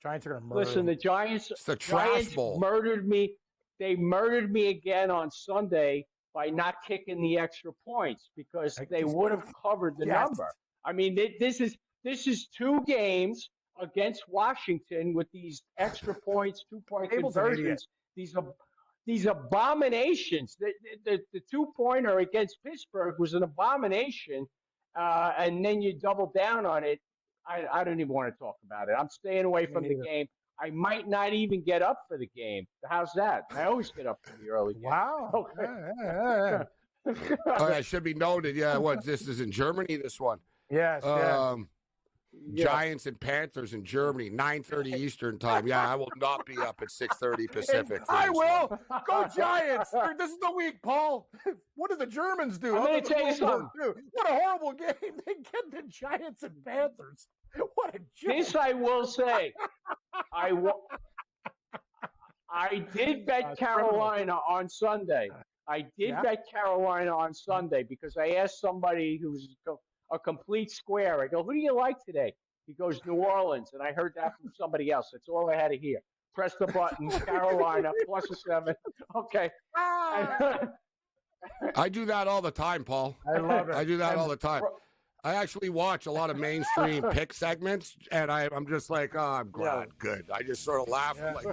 Giants are going to murder Listen, the Giants. It's the trash Giants bowl. murdered me. They murdered me again on Sunday by not kicking the extra points because they would have covered the number. I mean, this is two games against Washington with these extra points, 2-point conversions. These abominations. The 2-pointer against Pittsburgh was an abomination, and then you double down on it. I don't even want to talk about it. I'm staying away from the game. I might not even get up for the game. How's that? I always get up for the early game. Wow. Okay. Oh, that should be noted. Yeah, this is in Germany, this one. Yes. Giants and Panthers in Germany, 9:30 Eastern time. Yeah, I will not be up at 6:30 Pacific. I will. Go Giants. This is the week, Paul. What do the Germans do? I'm going to tell you something. What a horrible game. They get the Giants and Panthers. What a joke. This I will say. I did bet Carolina on Sunday. I did bet Carolina on Sunday because I asked somebody who's a complete square. I go, who do you like today? He goes, New Orleans. And I heard that from somebody else. That's all I had to hear. Press the button, Carolina, +7. Okay. I do that all the time, Paul. I love it. I do that all the time. I actually watch a lot of mainstream pick segments, and I'm just like, oh, I'm glad. Good. I just sort of laugh. Like,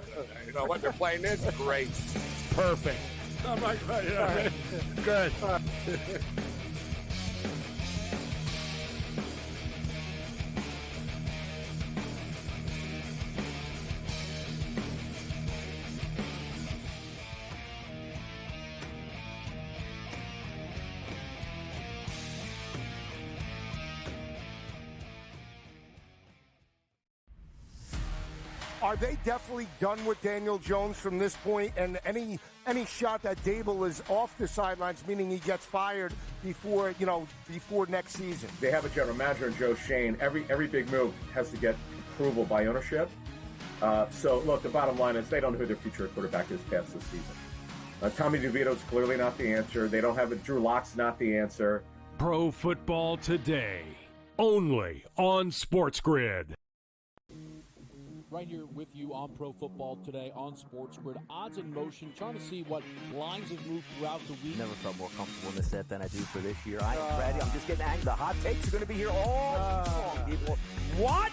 you know what? They're playing this? Great. Perfect. I'm like, yeah, good. Are they definitely done with Daniel Jones from this point? And any shot that Dable is off the sidelines, meaning he gets fired before next season? They have a general manager in Joe Shane. Every big move has to get approval by ownership. So, look, the bottom line is they don't know who their future quarterback is past this season. Tommy DeVito's clearly not the answer. They don't have it. Drew Lock's not the answer. Pro Football Today, only on SportsGrid. Right here with you on Pro Football Today on SportsGrid. Odds in motion, trying to see what lines have moved throughout the week. Never felt more comfortable in this set than I do for this year. I am ready. I'm just getting angry. The hot takes are going to be here all long, people. What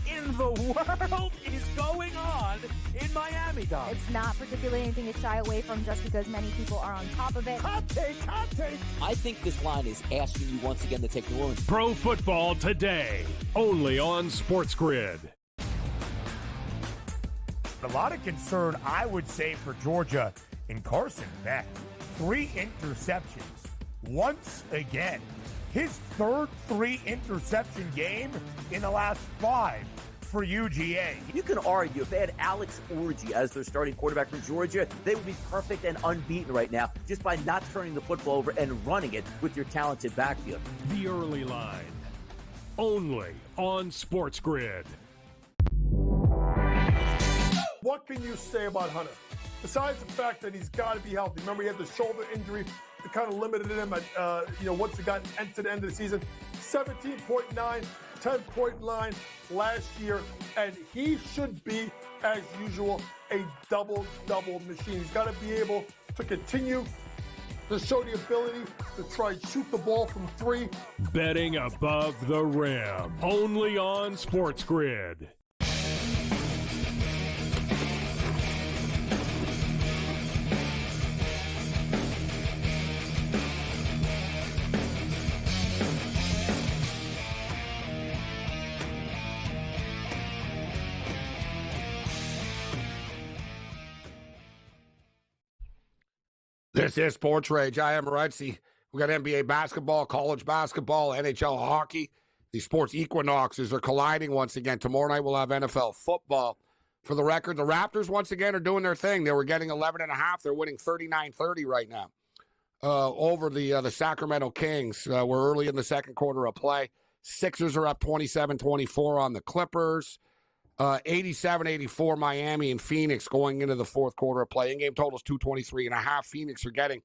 in the world is going on in Miami, Dom? It's not particularly anything to shy away from just because many people are on top of it. Hot take. I think this line is asking you once again to take New Orleans. Pro Football Today, only on SportsGrid. A lot of concern, I would say, for Georgia in Carson Beck. 3 interceptions. Once again. His third 3-interception game in the last 5 for UGA. You can argue if they had Alex Orgy as their starting quarterback for Georgia, they would be perfect and unbeaten right now just by not turning the football over and running it with your talented backfield. The early line, only on SportsGrid. What can you say about Hunter? Besides the fact that he's got to be healthy. Remember, he had the shoulder injury that kind of limited him at, once he got to the end of the season. 17.9, 10.9 last year. And he should be, as usual, a double-double machine. He's got to be able to continue to show the ability to try and shoot the ball from 3. Betting above the rim, only on SportsGrid. This is SportsRage. I am Morency. We got NBA basketball, college basketball, NHL hockey. The sports equinoxes are colliding once again. Tomorrow night we'll have NFL football. For the record, the Raptors once again are doing their thing. They were getting 11.5. They're winning 39-30 right now over the Sacramento Kings. We're early in the second quarter of play. Sixers are up 27-24 on the Clippers. 87-84 Miami and Phoenix going into the fourth quarter of play. In-game total is 223.5. Phoenix are getting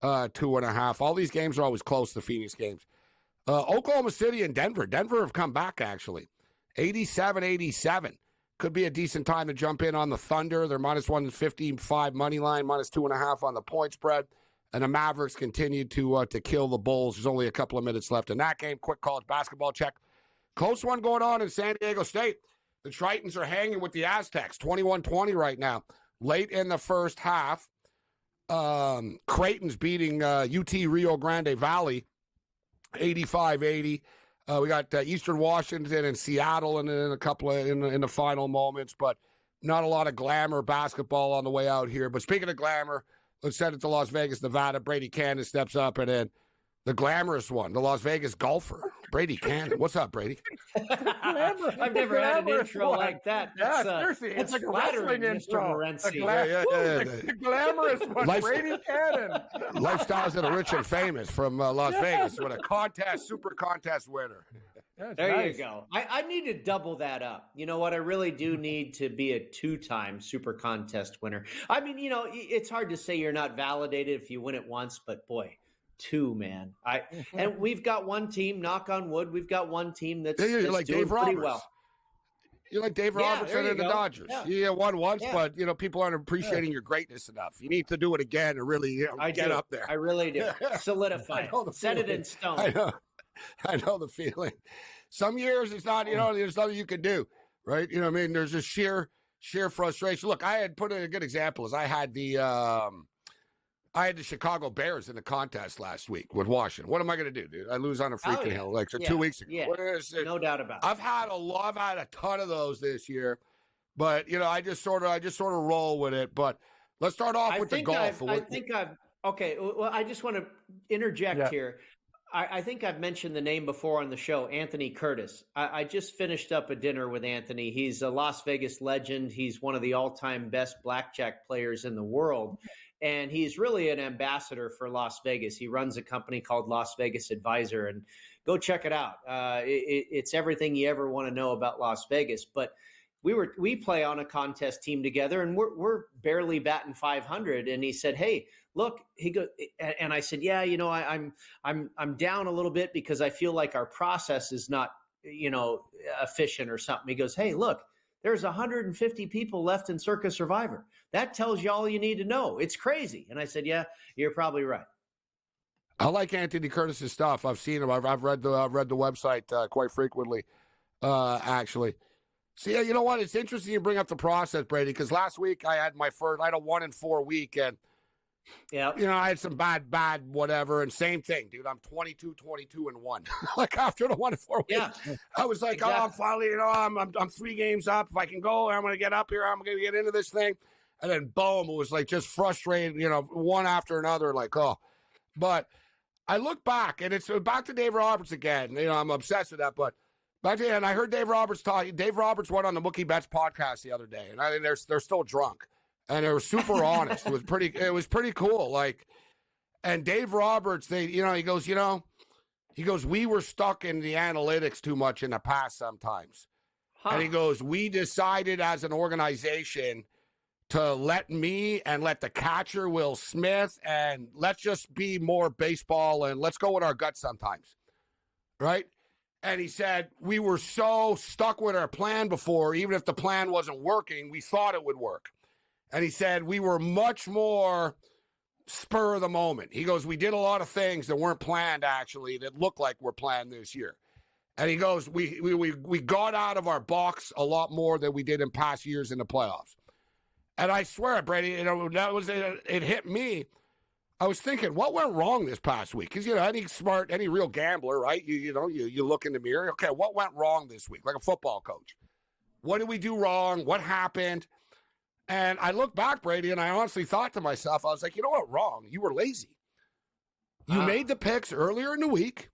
2.5. All these games are always close, the Phoenix games. Oklahoma City and Denver. Denver have come back, actually. 87-87. Could be a decent time to jump in on the Thunder. They're minus 155 money line, minus 2.5 on the point spread. And the Mavericks continue to kill the Bulls. There's only a couple of minutes left in that game. Quick college basketball check. Close one going on in San Diego State. The Tritons are hanging with the Aztecs, 21-20 right now. Late in the first half, Creighton's beating UT Rio Grande Valley, 85-80. We got Eastern Washington and Seattle in a couple of in the final moments, but not a lot of glamour basketball on the way out here. But speaking of glamour, let's send it to Las Vegas, Nevada. Brady Cannon steps up, and then the glamorous one, the Las Vegas golfer, Brady Cannon. What's up, Brady? I've never had an intro like that. Seriously, it's like a wrestling intro. The glamorous one, Brady Cannon. Lifestyles of the rich and famous from Las Vegas with a super contest winner. There you go. I need to double that up. You know what? I really do need to be a 2-time super contest winner. I mean, it's hard to say you're not validated if you win it once, but boy, 2, man. And we've got one team, knock on wood, we've got one team that's like doing Dave pretty Roberts. well. You're like Dave Roberts and the Dodgers. Yeah. You won once, but people aren't appreciating your greatness enough. You need to do it again and really get up there. I really do. Solidify it. Set it in stone. I know the feeling. Some years it's not, there's nothing you can do, right? You know what I mean? There's just sheer frustration. Look, I had put in a good example is I had the Chicago Bears in the contest last week with Washington. What am I going to do, dude? I lose on a freaking hill 2 weeks ago. Yeah. No doubt about it. I've had a ton of those this year, but I just sort of roll with it. But let's start off with the golf. Okay. Well, I just want to interject here. I think I've mentioned the name before on the show, Anthony Curtis. I just finished up a dinner with Anthony. He's a Las Vegas legend. He's one of the all-time best blackjack players in the world. And he's really an ambassador for Las Vegas. He runs a company called Las Vegas Advisor, and go check it out. It's everything you ever want to know about Las Vegas. But we play on a contest team together, and we're barely batting 500. And he said, "Hey, look," he goes, and I said, "Yeah, I'm down a little bit because I feel like our process is not, efficient or something." He goes, "Hey, look, there's 150 people left in Circa Survivor. That tells you all you need to know. It's crazy." And I said, "Yeah, you're probably right." I like Anthony Curtis's stuff. I've seen him. I've read the website quite frequently, actually. So yeah, you know what? It's interesting you bring up the process, Brady, because last week I had a 1-4 week, and I had some bad whatever, and same thing, dude. I'm 22-22-1. Like after the 1-4 week, I was like, exactly. I'm finally, I'm 3 games up. If I can go, I'm going to get up here. I'm going to get into this thing, and then boom, it was like just frustrating, one after another, like But I look back, and it's back to Dave Roberts again. I'm obsessed with that, but. And I heard Dave Roberts talk. Dave Roberts went on the Mookie Betts podcast the other day, and I think they're still drunk, and they were super honest. It was pretty cool. And Dave Roberts, he goes, we were stuck in the analytics too much in the past sometimes, and he goes, we decided as an organization to let me and let the catcher Will Smith and let's just be more baseball and let's go with our guts sometimes, right? And he said, we were so stuck with our plan before, even if the plan wasn't working, we thought it would work. And he said, we were much more spur of the moment. He goes, we did a lot of things that weren't planned, actually, that looked like were planned this year. And he goes, we got out of our box a lot more than we did in past years in the playoffs. And I swear, Brady, it hit me. I was thinking, what went wrong this past week? Because, any real gambler, right? You look in the mirror. Okay, what went wrong this week? Like a football coach. What did we do wrong? What happened? And I look back, Brady, and I honestly thought to myself, I was like, you know what, wrong? You were lazy. You made the picks earlier in the week,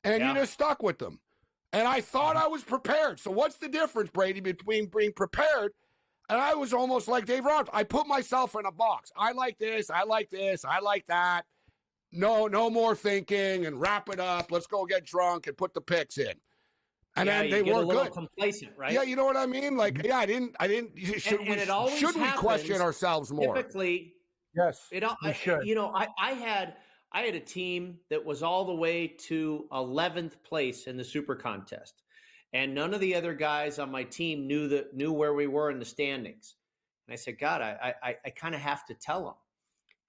and you just stuck with them. And I thought I was prepared. So what's the difference, Brady, between being prepared? And I was almost like Dave Roberts. I put myself in a box. I like this. I like this. I like that. No more thinking and wrap it up. Let's go get drunk and put the picks in. And then they were good. Complacent, right? Yeah, you know what I mean? Like, I didn't. Should we question ourselves more? Typically, yes, we should. I had I had a team that was all the way to 11th place in the Super Contest. And none of the other guys on my team knew where we were in the standings. And I said, God, I kind of have to tell them.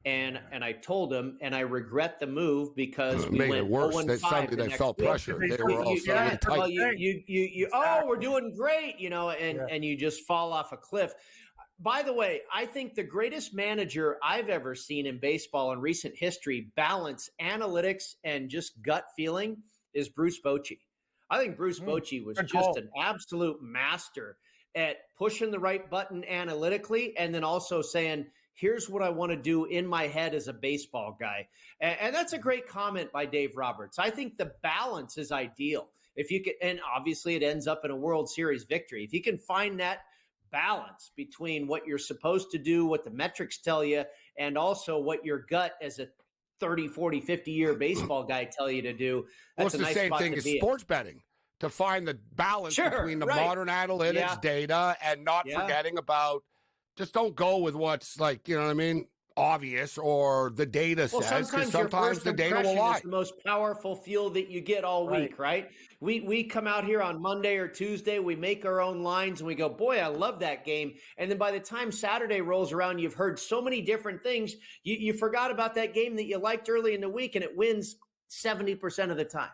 And I told them, and I regret the move because we made went it worse. 0-5 That somebody the that next felt week. pressure. They were all suddenly tight. Well, oh, we're doing great, and you just fall off a cliff. By the way, I think the greatest manager I've ever seen in baseball in recent history balance analytics and just gut feeling is Bruce Bochy. I think Bruce Bochy was just an absolute master at pushing the right button analytically and then also saying, here's what I want to do in my head as a baseball guy. And that's a great comment by Dave Roberts. I think the balance is ideal. If you can, and obviously it ends up in a World Series victory. If you can find that balance between what you're supposed to do, what the metrics tell you, and also what your gut as a 30, 40, 50-year baseball guy tell you to do, that's well, a nice the same spot thing to as be sports betting, to find the balance between the modern analytics data and not forgetting about, just don't go with what's like, you know what I mean, obvious or the data says, because sometimes the data will lie. Is the most powerful fuel that you get all week, right? We come out here on Monday or Tuesday, we make our own lines and we go, boy, I love that game. And then by the time Saturday rolls around, you've heard so many different things. You forgot about that game that you liked early in the week and it wins 70% of the time.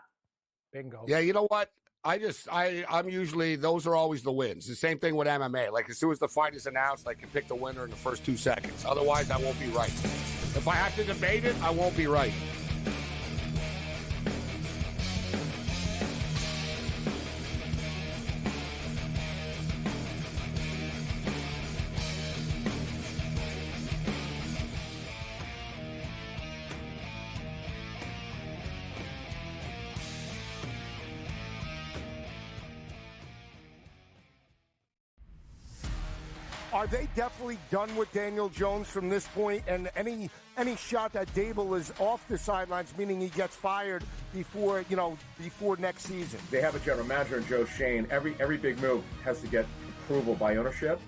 Bingo. Yeah, you know what? I'm usually, those are always the wins. The same thing with MMA. Like, as soon as the fight is announced, I can pick the winner in the first 2 seconds. Otherwise, I won't be right. If I have to debate it, I won't be right. Are they definitely done with Daniel Jones from this point? And any shot that Dable is off the sidelines, meaning he gets fired before next season? They have a general manager in Joe Shane. Every big move has to get approval by ownership.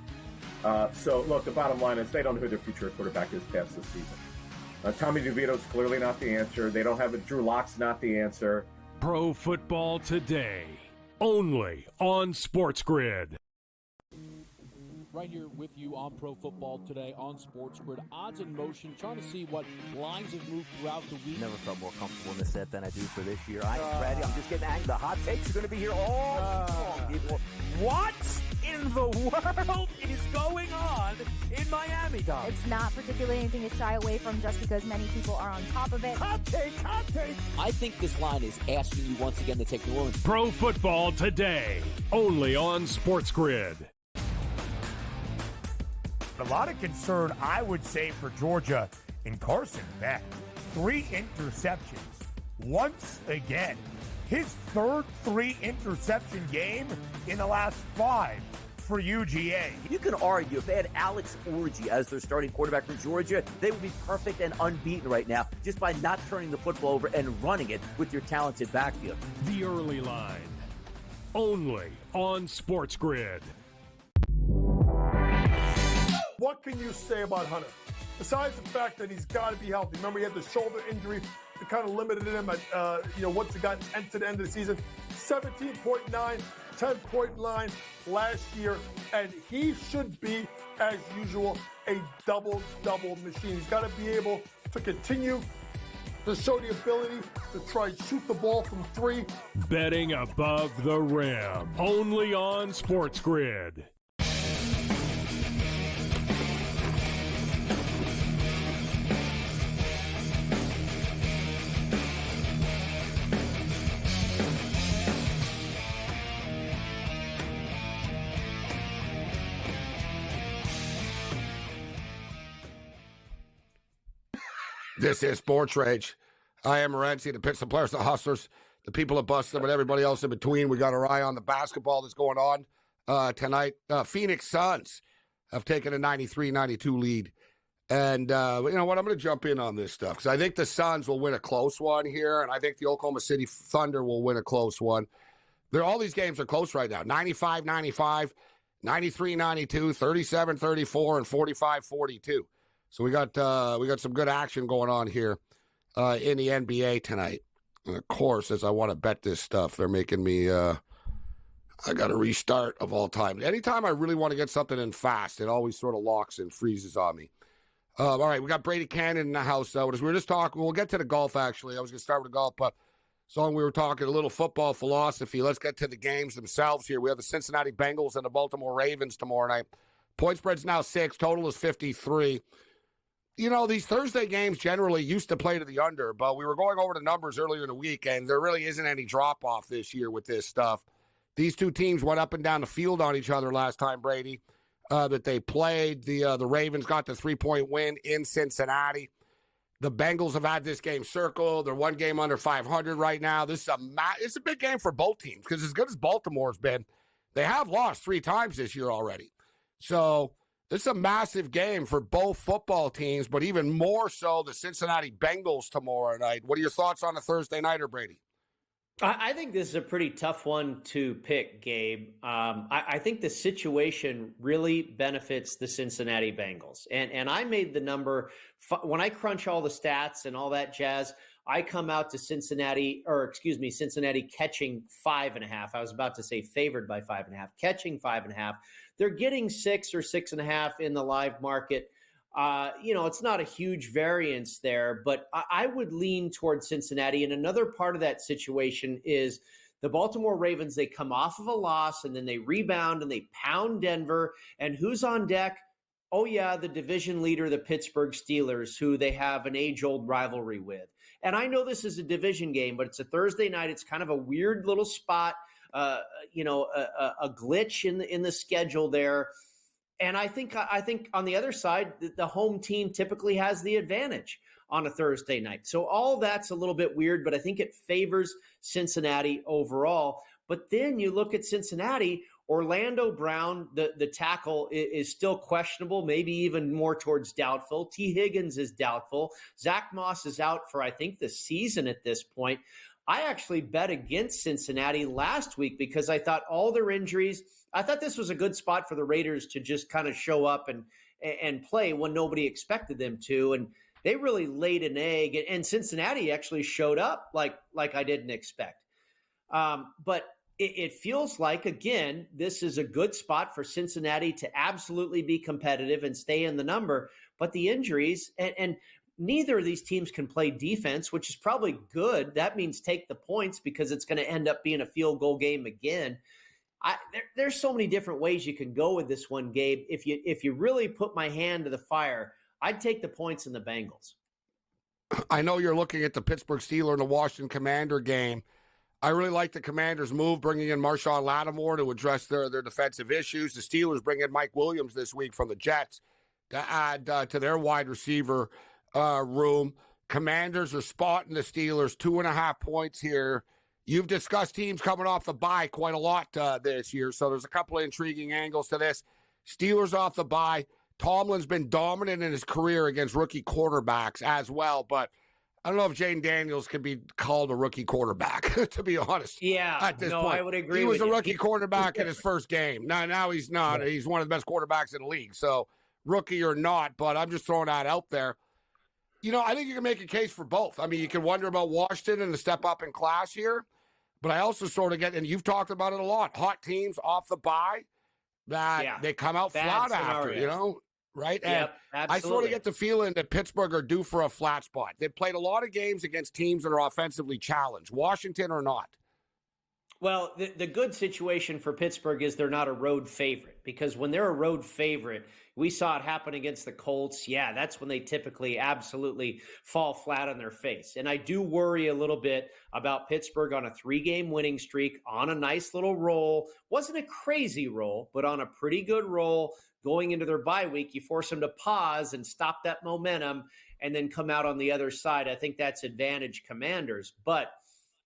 So look, the bottom line is they don't know who their future quarterback is past this season. Tommy DeVito's clearly not the answer. They don't have Drew Lock's not the answer. Pro Football Today, only on SportsGrid. Right here with you on Pro Football Today on SportsGrid. Odds in motion, trying to see what lines have moved throughout the week. Never felt more comfortable in this set than I do for this year. I am ready. I'm just getting angry. The hot takes are going to be here all long, people. What in the world is going on in Miami, Dom? It's not particularly anything to shy away from just because many people are on top of it. Hot take. I think this line is asking you once again to take New Orleans. Pro Football Today, only on SportsGrid. A lot of concern, I would say, for Georgia in Carson Beck. 3 interceptions. Once again. His third 3-interception game in the last 5 for UGA. You can argue if they had Alex Orji as their starting quarterback for Georgia, they would be perfect and unbeaten right now just by not turning the football over and running it with your talented backfield. The early line, only on SportsGrid. What can you say about Hunter? Besides the fact that he's got to be healthy. Remember, he had the shoulder injury that kind of limited him at, once he got to the end of the season. 17.9, 10.9 last year. And he should be, as usual, a double-double machine. He's got to be able to continue to show the ability to try and shoot the ball from 3. Betting above the rim, only on SportsGrid. This is SportsRage. I am Morency, the picks, the players, the hustlers, the people that bust them, and everybody else in between. We got our eye on the basketball that's going on tonight. Phoenix Suns have taken a 93-92 lead. And you know what? I'm going to jump in on this stuff because I think the Suns will win a close one here, and I think the Oklahoma City Thunder will win a close one. All these games are close right now. 95-95, 93-92, 37-34, and 45-42. So we got some good action going on here. in the NBA tonight. And of course, as I want to bet this stuff, they're making me, I got a restart of all time. Anytime I really want to get something in fast, it always sort of locks and freezes on me. All right, we got Brady Cannon in the house, though. As we were just talking, we'll get to the golf, actually. I was going to start with the golf, but we were talking a little football philosophy. Let's get to the games themselves here. We have the Cincinnati Bengals and the Baltimore Ravens tomorrow night. Point spread's now 6. Total is 53. You know, these Thursday games generally used to play to the under, but we were going over the numbers earlier in the week, and there really isn't any drop-off this year with this stuff. These two teams went up and down the field on each other last time, Brady, that they played. The Ravens got the 3-point win in Cincinnati. The Bengals have had this game circled. They're one game under 500 right now. This is it's a big game for both teams because as good as Baltimore's been, they have lost 3 times this year already. So this is a massive game for both football teams, but even more so the Cincinnati Bengals tomorrow night. What are your thoughts on a Thursday nighter, Brady? I think this is a pretty tough one to pick, Gabe. I think the situation really benefits the Cincinnati Bengals. And I made the number, when I crunch all the stats and all that jazz, I come out to Cincinnati catching 5.5. I was about to say favored by 5.5, catching 5.5. They're getting 6 or 6.5 in the live market. It's not a huge variance there, but I would lean towards Cincinnati. And another part of that situation is the Baltimore Ravens. They come off of a loss and then they rebound and they pound Denver. And who's on deck? Oh, yeah, the division leader, the Pittsburgh Steelers, who they have an age-old rivalry with. And I know this is a division game, but it's a Thursday night. It's kind of a weird little spot, a glitch in the schedule there. And I think on the other side, the home team typically has the advantage on a Thursday night. So all that's a little bit weird, but I think it favors Cincinnati overall. But then you look at Cincinnati, Orlando Brown, the tackle is still questionable, maybe even more towards doubtful. T. Higgins is doubtful. Zach Moss is out for, I think, the season at this point. I actually bet against Cincinnati last week because I thought all their injuries, I thought this was a good spot for the Raiders to just kind of show up and play when nobody expected them to. And they really laid an egg. And Cincinnati actually showed up like I didn't expect. But it feels like, again, this is a good spot for Cincinnati to absolutely be competitive and stay in the number. But the injuries, and neither of these teams can play defense, which is probably good. That means take the points because it's going to end up being a field goal game again. There's so many different ways you can go with this one, Gabe. If you really put my hand to the fire, I'd take the points in the Bengals. I know you're looking at the Pittsburgh Steelers and the Washington Commander game. I really like the Commanders' move, bringing in Marshawn Lattimore to address their defensive issues. The Steelers bring in Mike Williams this week from the Jets to add to their wide receiver room. Commanders are spotting the Steelers 2.5 points here. You've discussed teams coming off the bye quite a lot this year, so there's a couple of intriguing angles to this. Steelers off the bye. Tomlin's been dominant in his career against rookie quarterbacks as well, but I don't know if Jane Daniels can be called a rookie quarterback, to be honest. Yeah, at this point. I would agree. He was with a rookie quarterback in his first game. Now he's not. Yeah. He's one of the best quarterbacks in the league. So rookie or not, but I'm just throwing that out there. I think you can make a case for both. I mean, you can wonder about Washington and the step up in class here, but I also sort of get, and you've talked about it a lot, hot teams off the bye that they come out flat after, right? Yep, and I sort of get the feeling that Pittsburgh are due for a flat spot. They've played a lot of games against teams that are offensively challenged, Washington or not. Well, the good situation for Pittsburgh is they're not a road favorite, because when they're a road favorite, we saw it happen against the Colts. Yeah, that's when they typically absolutely fall flat on their face. And I do worry a little bit about Pittsburgh on a 3-game winning streak, on a nice little roll. Wasn't a crazy roll, but on a pretty good roll. Going into their bye week, you force them to pause and stop that momentum and then come out on the other side. I think that's advantage Commanders. But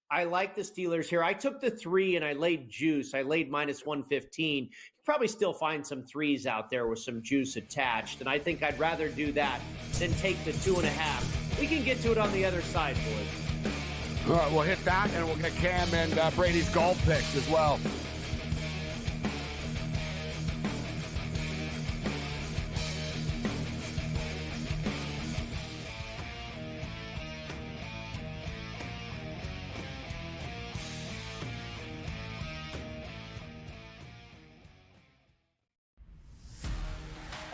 I like the Steelers here. I took the 3 and I laid juice. I laid minus 115. You probably still find some 3s out there with some juice attached. And I think I'd rather do that than take the 2.5. We can get to it on the other side, boys. All right, we'll hit that and we'll get Cam and Brady's golf picks as well.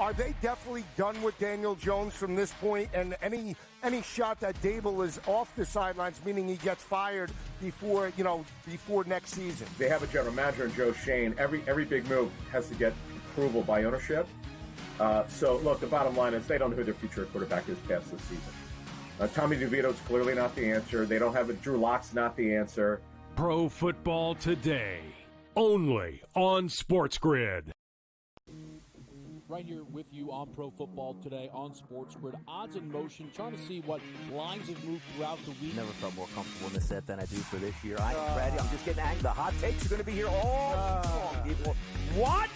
Are they definitely done with Daniel Jones from this point? And any shot that Dable is off the sidelines, meaning he gets fired before next season? They have a general manager in Joe Shane. Every big move has to get approval by ownership. So, look, the bottom line is they don't know who their future quarterback is past this season. Tommy DeVito's clearly not the answer. They don't have a Drew Lock's not the answer. Pro Football Today, only on SportsGrid. Right here with you on Pro Football Today on SportsGrid. Odds in motion, trying to see what lines have moved throughout the week. Never felt more comfortable in the set than I do for this year. I am ready. I'm just getting angry. The hot takes are going to be here all long, people. What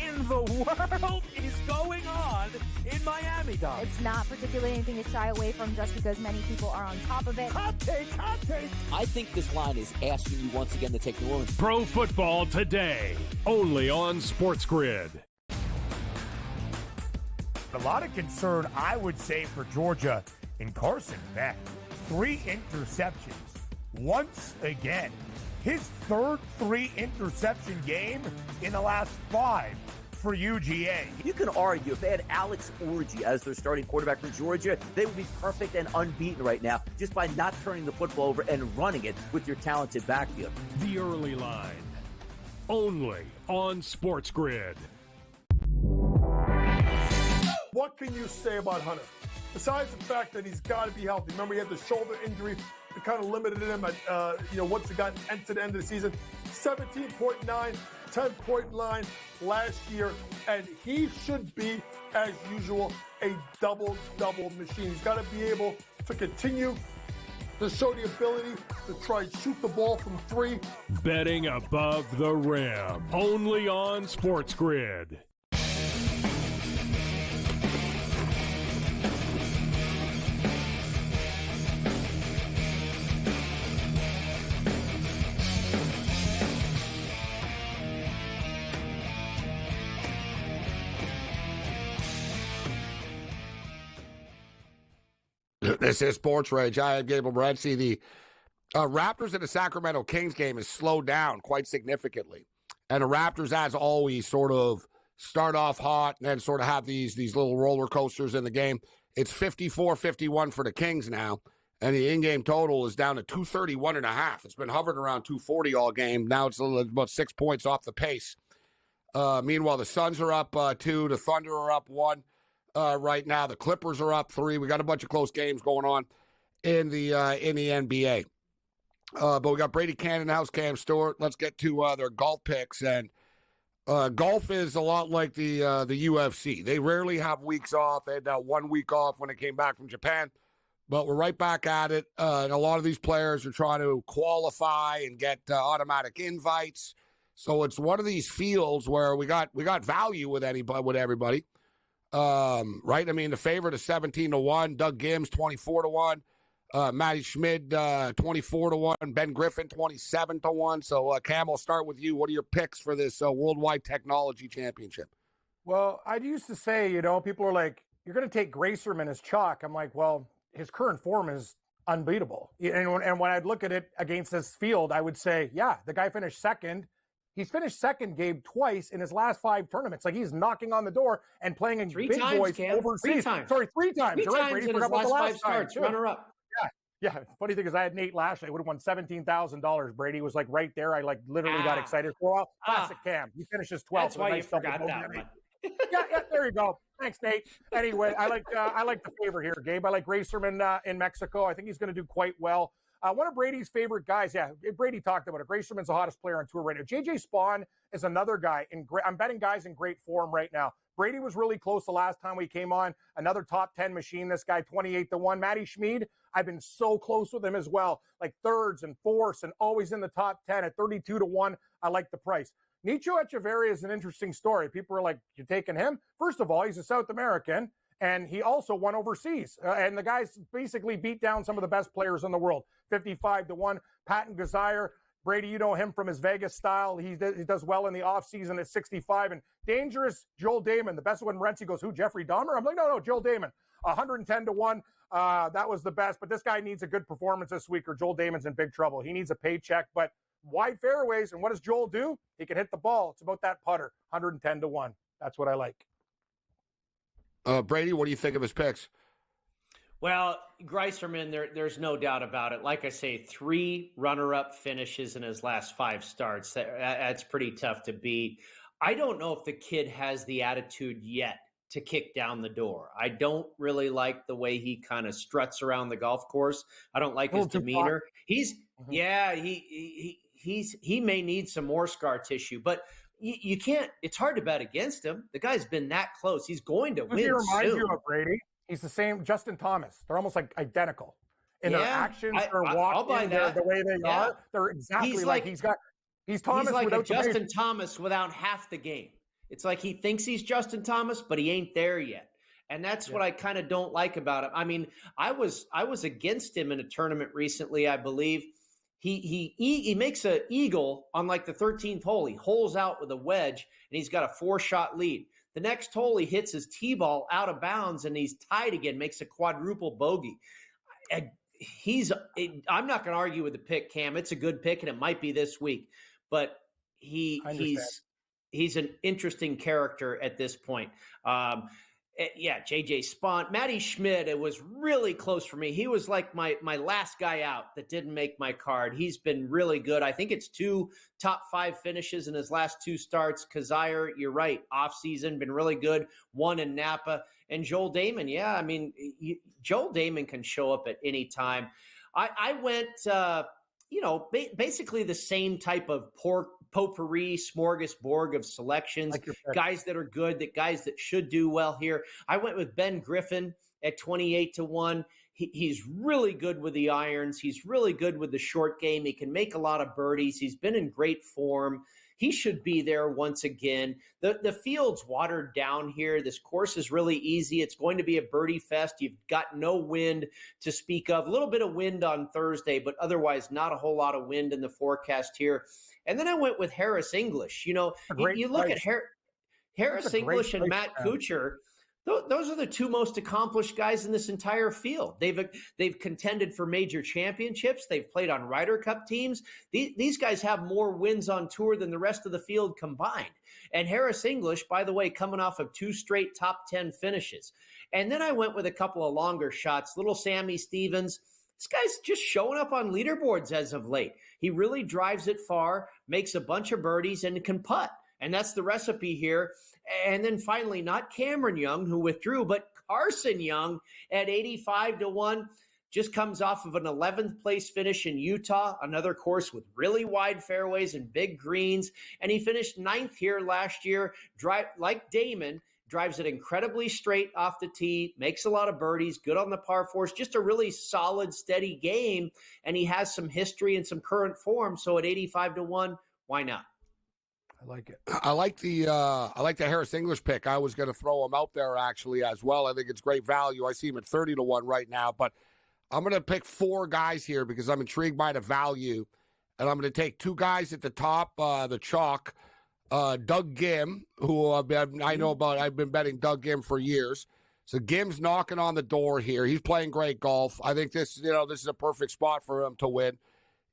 in the world is going on in Miami, Dom? It's not particularly anything to shy away from just because many people are on top of it. Hot take. I think this line is asking you once again to take New Orleans. Pro Football Today, only on SportsGrid. A lot of concern, I would say, for Georgia in Carson Beck. 3 interceptions. Once again, his third 3-interception game in the last 5 for UGA. You can argue if they had Alex Orji as their starting quarterback for Georgia, they would be perfect and unbeaten right now just by not turning the football over and running it with your talented backfield. The early line, only on SportsGrid. What can you say about Hunter? Besides the fact that he's got to be healthy. Remember, he had the shoulder injury that kind of limited him at, once he got to the end of the season. 17.9, 10.9 last year, and he should be, as usual, a double-double machine. He's got to be able to continue to show the ability to try and shoot the ball from 3. Betting above the rim, only on SportsGrid. This is SportsRage. I am Gabriel Morency. The Raptors and the Sacramento Kings game has slowed down quite significantly. And the Raptors, as always, sort of start off hot and then sort of have these little roller coasters in the game. It's 54-51 for the Kings now, and the in-game total is down to 231.5. It's been hovering around 240 all game. Now it's about 6 points off the pace. Meanwhile, the Suns are up 2. The Thunder are up 1. Right now, the Clippers are up 3. We got a bunch of close games going on in the NBA. But we got Brady Cannon House, Cam Stewart. Let's get to their golf picks. And golf is a lot like the UFC. They rarely have weeks off. They had that 1 week off when they came back from Japan. But we're right back at it. And a lot of these players are trying to qualify and get automatic invites. So it's one of these fields where we got value with everybody. Right? I mean, the favorite is 17-1. Doug Gims, 24-1. Matty Schmid, 24-1. Ben Griffin, 27-1. So, Cam, I'll start with you. What are your picks for this Worldwide Technology Championship? Well, I used to say, people are like, you're going to take Gracerman as chalk. I'm like, well, his current form is unbeatable. And when I'd look at it against this field, I would say, yeah, the guy finished second. He's finished second, Gabe, twice in his last 5 tournaments. Like, he's knocking on the door and playing in big boys overseas. 3 times. Sorry, 3 times. Three You're right, times Brady. in Forgot his about the last last 5 starts. time. Runner-up. Yeah. Funny thing is, I had Nate Lashley. It would have won $17,000. Brady was right there. I literally got excited for a while. Classic Cam. He finishes 12th. That's why you forgot that one. yeah, there you go. Thanks, Nate. Anyway, I like the favor here, Gabe. I like Gracerman in Mexico. I think he's going to do quite well. One of Brady's favorite guys, Brady talked about it. Gracerman's the hottest player on tour right now. JJ Spawn is another guy. I'm betting guys in great form right now. Brady was really close the last time we came on. Another top 10 machine, this guy, 28-1. Matty Schmid, I've been so close with him as well. Like thirds and fourths and always in the top 10 at 32-1. I like the price. Nicho Echeverria is an interesting story. People are like, you're taking him? First of all, he's a South American. And he also won overseas. And the guys basically beat down some of the best players in the world. 55-1. Patton Gazire. Brady, you know him from his Vegas style. He does well in the offseason at 65. And dangerous Joel Damon. The best when Morency goes, who, Jeffrey Dahmer? I'm like, no, Joel Damon. 110-1. That was the best. But this guy needs a good performance this week or Joel Damon's in big trouble. He needs a paycheck. But wide fairways. And what does Joel do? He can hit the ball. It's about that putter. 110-1. That's what I like. Brady, what do you think of his picks? Well, Greiserman, there's no doubt about it. Like I say, 3 runner-up finishes in his last 5 starts. That's pretty tough to beat. I don't know if the kid has the attitude yet to kick down the door. I don't really like the way he kind of struts around the golf course. I don't like his demeanor. He may need some more scar tissue, but you can't. It's hard to bet against him. The guy's been that close. He's going to win He reminds soon. you of Brady. He's the same Justin Thomas. They're almost like identical in their actions, their walking, the way they are. They're exactly he's Thomas. He's like without a Justin Thomas without half the game. It's like he thinks he's Justin Thomas, but he ain't there yet. And that's what I kind of don't like about him. I mean, I was against him in a tournament recently, I believe. He makes an eagle on like the 13th hole. He holes out with a wedge, and he's got a 4-shot lead. The next hole, he hits his tee ball out of bounds, and he's tied again, makes a quadruple bogey. I'm not going to argue with the pick, Cam. It's a good pick, and it might be this week. But he's an interesting character at this point. JJ Spahn, Matty Schmidt, it was really close for me. He was like my last guy out that didn't make my card. He's been really good. I think it's 2 top 5 finishes in his last 2 starts. Kazire, you're right, offseason, been really good. 1 in Napa. And Joel Damon, Joel Damon can show up at any time. I went, basically the same type of potpourri smorgasbord of selections, guys that are good, guys that should do well here. I went with Ben Griffin at 28-1. He's really good with the irons. He's really good with the short game. He can make a lot of birdies. He's been in great form. He should be there once again. The field's watered down here. This course is really easy. It's going to be a birdie fest. You've got no wind to speak of. A little bit of wind on Thursday, but otherwise not a whole lot of wind in the forecast here. And then I went with Harris English. You look at Harris English and Matt Kuchar. Those are the 2 most accomplished guys in this entire field. They've contended for major championships. They've played on Ryder Cup teams. These guys have more wins on tour than the rest of the field combined. And Harris English, by the way, coming off of 2 straight top 10 finishes. And then I went with a couple of longer shots. Little Sammy Stevens. This guy's just showing up on leaderboards as of late. He really drives it far, makes a bunch of birdies, and can putt. And that's the recipe here. And then finally, not Cameron Young, who withdrew, but Carson Young at 85-1, just comes off of an 11th place finish in Utah, another course with really wide fairways and big greens. And he finished 9th here last year, like Damon, drives it incredibly straight off the tee, makes a lot of birdies, good on the par fours, just a really solid, steady game. And he has some history and some current form. So at 85-1, why not? I like it. I like the Harris English pick. I was going to throw him out there actually as well. I think it's great value. I see him at 30-1 right now, but I'm going to pick 4 guys here because I'm intrigued by the value, and I'm going to take 2 guys at the top, the chalk. Doug Gim, who I've been betting Doug Gim for years. So Gim's knocking on the door here. He's playing great golf. I think this is a perfect spot for him to win.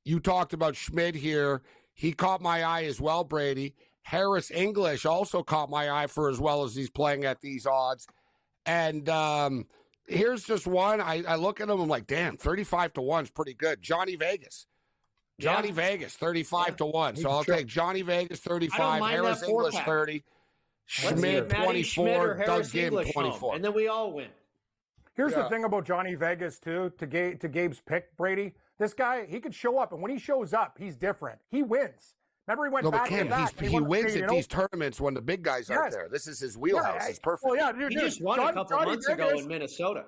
You talked about Schmidt here. He caught my eye as well, Brady. Harris English also caught my eye for as well as he's playing at these odds. And here's just one. I look at him, I'm like, damn, 35-1 is pretty good. Johnny Vegas. Vegas, 35-1. So I'll take Johnny Vegas, 35, Harris English, 30, Schmidt, 24, Doug Gim, 24. And then we all win. Here's the thing about Johnny Vegas, too, to Gabe's pick, Brady. This guy, he could show up, and when he shows up, he's different. He wins. Remember, he went back to back. He wins at these tournaments when the big guys aren't there. This is his wheelhouse. It's perfect. Well, he just won a couple months ago in Minnesota.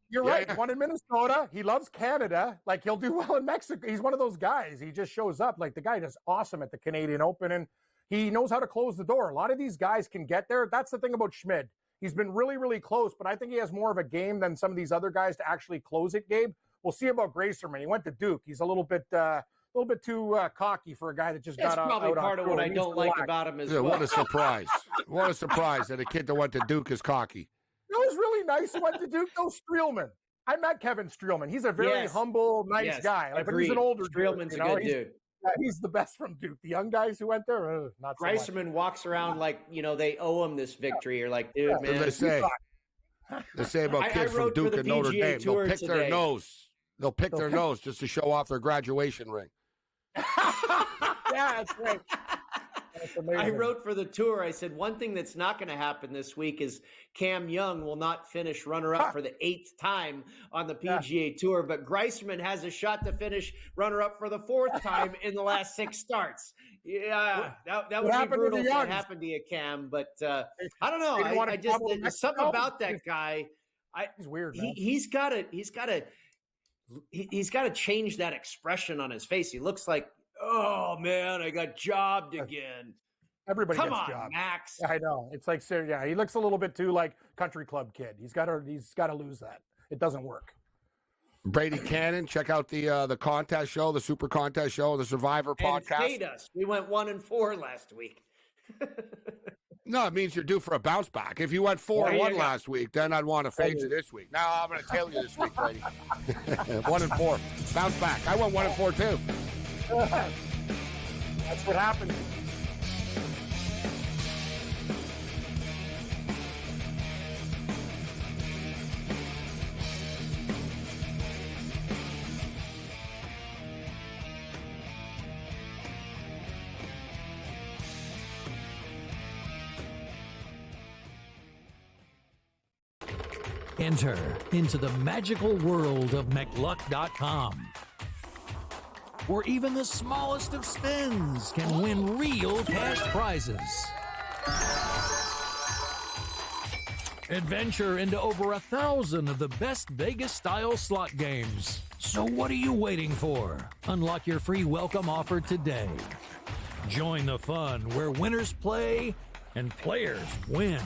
You're right. He won in Minnesota. He loves Canada. Like, he'll do well in Mexico. He's one of those guys. He just shows up. Like, the guy is awesome at the Canadian Open, and he knows how to close the door. A lot of these guys can get there. That's the thing about Schmidt. He's been really, really close, but I think he has more of a game than some of these other guys to actually close it, Gabe. We'll see about Gracerman. He went to Duke. He's a little bit too cocky for a guy that just got out. That's probably part of what I don't like about him as well. What a surprise. What a surprise that a kid that went to Duke is cocky. It was really nice who went to Duke, though, Streelman. I met Kevin Streelman. He's a very humble, nice guy. But he's an older Streelman's a good dude. He's the best from Duke. The young guys who went there, not so much. Greiserman walks around like, they owe him this victory. You're like, dude, man. They say, They say about kids from Duke and Notre Dame. They'll pick their nose. They'll pick their nose just to show off their graduation ring. Yeah, that's right. I wrote for the tour. I said, one thing that's not going to happen this week is Cam Young will not finish runner-up for the 8th time on the PGA Tour, but Greisman has a shot to finish runner-up for the 4th time in the last 6 starts. Yeah, that would be brutal if that happened to you, Cam, but I don't know. I just there's something about that guy. He's weird, man. He's got to change that expression on his face. He looks like, oh man, I got jobbed again. Everybody Come gets on, jobbed. Max. I know. It's like, yeah, he looks a little bit too like country club kid. He's got to lose that. It doesn't work. Brady Cannon, check out the contest show, the Super Contest show, the Survivor podcast. And hate us. We went 1-4 last week. No, it means you're due for a bounce back. If you went 4-1 last week, then I'd want to fade you this week. Now I'm going to tail you this week, Brady. 1-4, bounce back. I went 1-4 too. That's what happened. Enter into the magical world of McLuck.com, where even the smallest of spins can win real cash prizes. Adventure into over 1,000 of the best Vegas-style slot games. So what are you waiting for? Unlock your free welcome offer today. Join the fun where winners play and players win.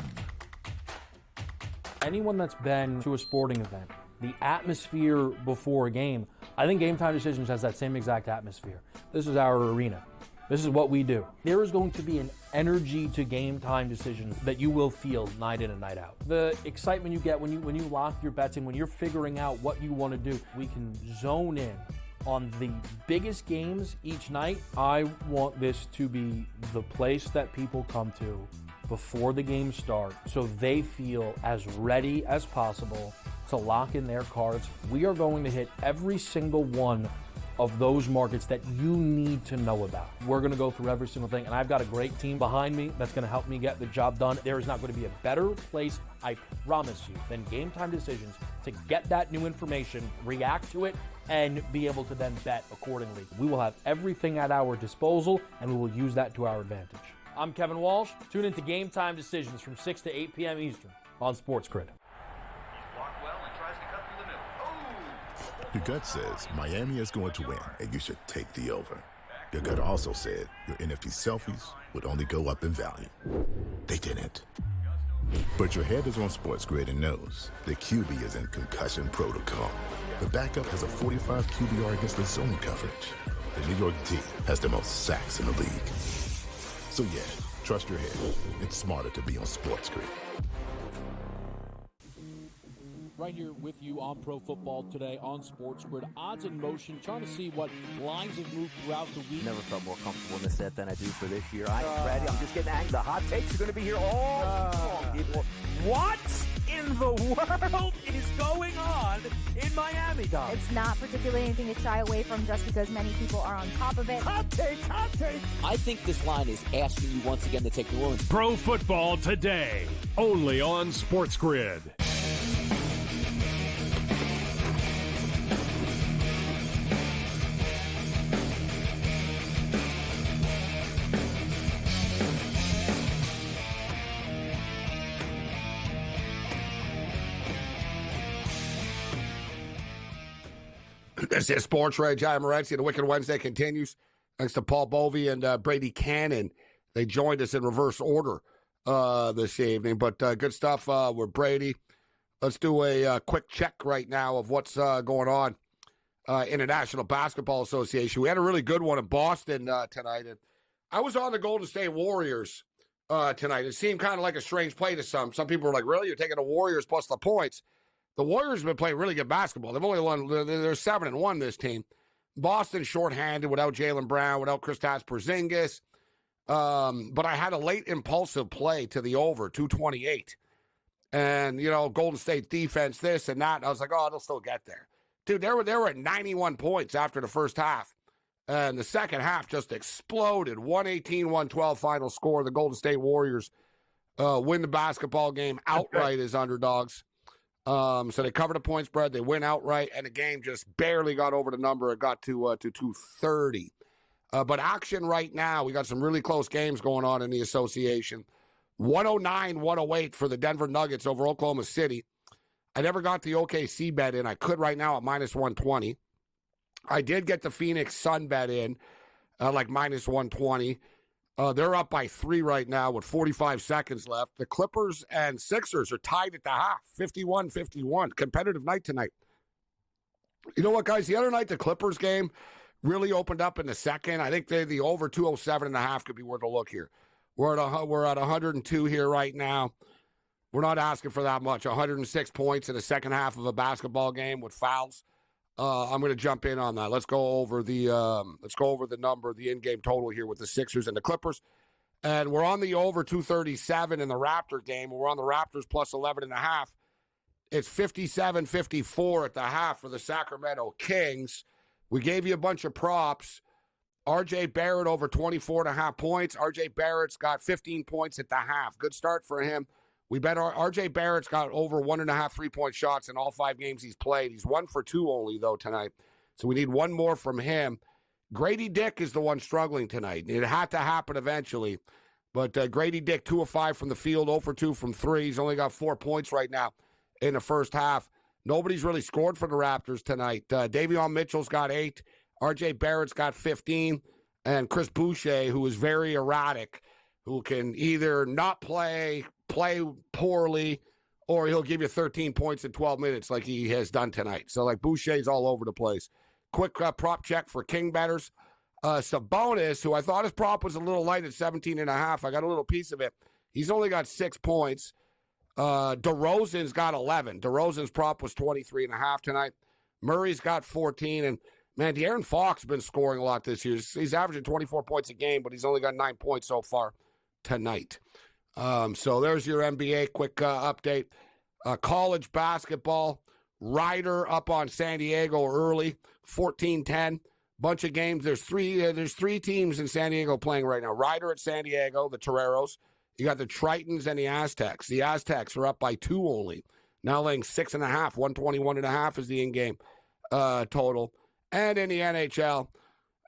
Anyone that's been to a sporting event, the atmosphere before a game, I think Game Time Decisions has that same exact atmosphere. This is our arena. This is what we do. There is going to be an energy to Game Time Decisions that you will feel night in and night out. The excitement you get when you lock your bets in, when you're figuring out what you want to do, we can zone in on the biggest games each night. I want this to be the place that people come to before the games start so they feel as ready as possible to lock in their cards. We are going to hit every single one of those markets that you need to know about. We're going to go through every single thing, and I've got a great team behind me that's going to help me get the job done. There is not going to be a better place, I promise you, than Game Time Decisions to get that new information, react to it, and be able to then bet accordingly. We will have everything at our disposal, and we will use that to our advantage. I'm Kevin Walsh. Tune into Game Time Decisions from 6 to 8 p.m. Eastern on SportsGrid. Your gut says Miami is going to win, and you should take the over. Your gut also said your NFT selfies would only go up in value. They didn't. But your head is on SportsGrid and knows the QB is in concussion protocol. The backup has a 45 QBR against the zone coverage. The New York D has the most sacks in the league. So yeah, trust your head. It's smarter to be on SportsGrid. Right here with you on Pro Football Today on SportsGrid. Odds in motion, trying to see what lines have moved throughout the week. Never felt more comfortable in this set than I do for this year. Brady, I'm just getting angry. The hot takes are going to be here all long, people. What in the world is going on in Miami, Dom? It's not particularly anything to shy away from just because many people are on top of it. Hot take, hot take. I think this line is asking you once again to take New Orleans. Pro Football Today, only on SportsGrid. This is SportsRage. I'm Morency. The Wicked Wednesday continues. Thanks to Paul Bovey and Brady Cannon. They joined us in reverse order this evening. But good stuff with Brady. Let's do a quick check right now of what's going on in the National Basketball Association. We had a really good one in Boston tonight. And I was on the Golden State Warriors tonight. It seemed kind of like a strange play to some. Some people were like, really? You're taking the Warriors plus the points? The Warriors have been playing really good basketball. They've only won, they're 7-1 this team. Boston shorthanded without Jaylen Brown, without Kristaps Porzingis. But I had a late impulsive play to the over, 228. And, you know, Golden State defense, this and that. And I was like, oh, they'll still get there. Dude, they were at 91 points after the first half. And the second half just exploded. 118-112 final score. The Golden State Warriors win the basketball game outright as underdogs. So they covered the point spread. They win outright, and the game just barely got over the number. It got to 230. But action right now, we got some really close games going on in the association. 109-108 for the Denver Nuggets over Oklahoma City. I never got the OKC bet in. I could right now at minus 120. I did get the Phoenix Sun bet in, like minus 120. They're up by 3 right now with 45 seconds left. The Clippers and Sixers are tied at the half, 51-51. Competitive night tonight. You know what, guys? The other night, the Clippers game really opened up in the second. I think the over 207.5 could be worth a look here. We're at 102 here right now. We're not asking for that much. 106 points in the second half of a basketball game with fouls. I'm going to jump in on that. Let's go over the number, the in-game total here with the Sixers and the Clippers. And we're on the over 237 in the Raptor game. We're on the Raptors plus 11.5. It's 57-54 at the half for the Sacramento Kings. We gave you a bunch of props. R.J. Barrett over 24.5 points. R.J. Barrett's got 15 points at the half. Good start for him. We bet R.J. Barrett's got over 1.5 3-point shots in all 5 games he's played. He's 1 for 2 only, though, tonight. So we need one more from him. Grady Dick is the one struggling tonight. It had to happen eventually. But Grady Dick, 2 of 5 from the field, 0 for 2 from 3. He's only got 4 points right now in the first half. Nobody's really scored for the Raptors tonight. Davion Mitchell's got 8. R.J. Barrett's got 15. And Chris Boucher, who is very erratic, who can either not play poorly, or he'll give you 13 points in 12 minutes like he has done tonight. So, like, Boucher's all over the place. Quick prop check for King bettors. Sabonis, who I thought his prop was a little light at 17.5. I got a little piece of it. He's only got 6 points. DeRozan's got 11. DeRozan's prop was 23.5 tonight. Murray's got 14. And, man, De'Aaron Fox has been scoring a lot this year. He's averaging 24 points a game, but he's only got 9 points so far tonight. So there's your NBA quick update. College basketball, Ryder up on San Diego early, 14-10. Bunch of games. There's three teams in San Diego playing right now. Ryder at San Diego, the Toreros. You got the Tritons and the Aztecs. The Aztecs are up by 2 only. Now laying 6.5. 121.5 is the in-game total. And in the NHL,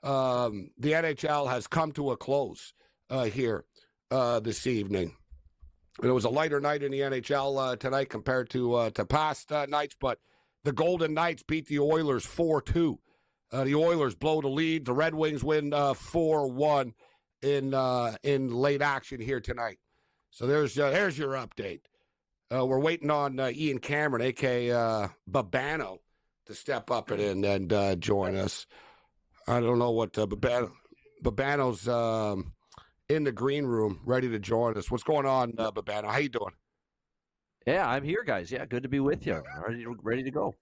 the NHL has come to a close here this evening. It was a lighter night in the NHL tonight compared to past nights, but the Golden Knights beat the Oilers 4-2. The Oilers blow the lead. The Red Wings win 4-1 in late action here tonight. So there's your update. We're waiting on Ian Cameron, a.k.a. Babano, to step up and join us. I don't know what Babano's in the green room, ready to join us. What's going on, Babano? How you doing? Yeah, I'm here, guys. Yeah, good to be with you. Ready to go.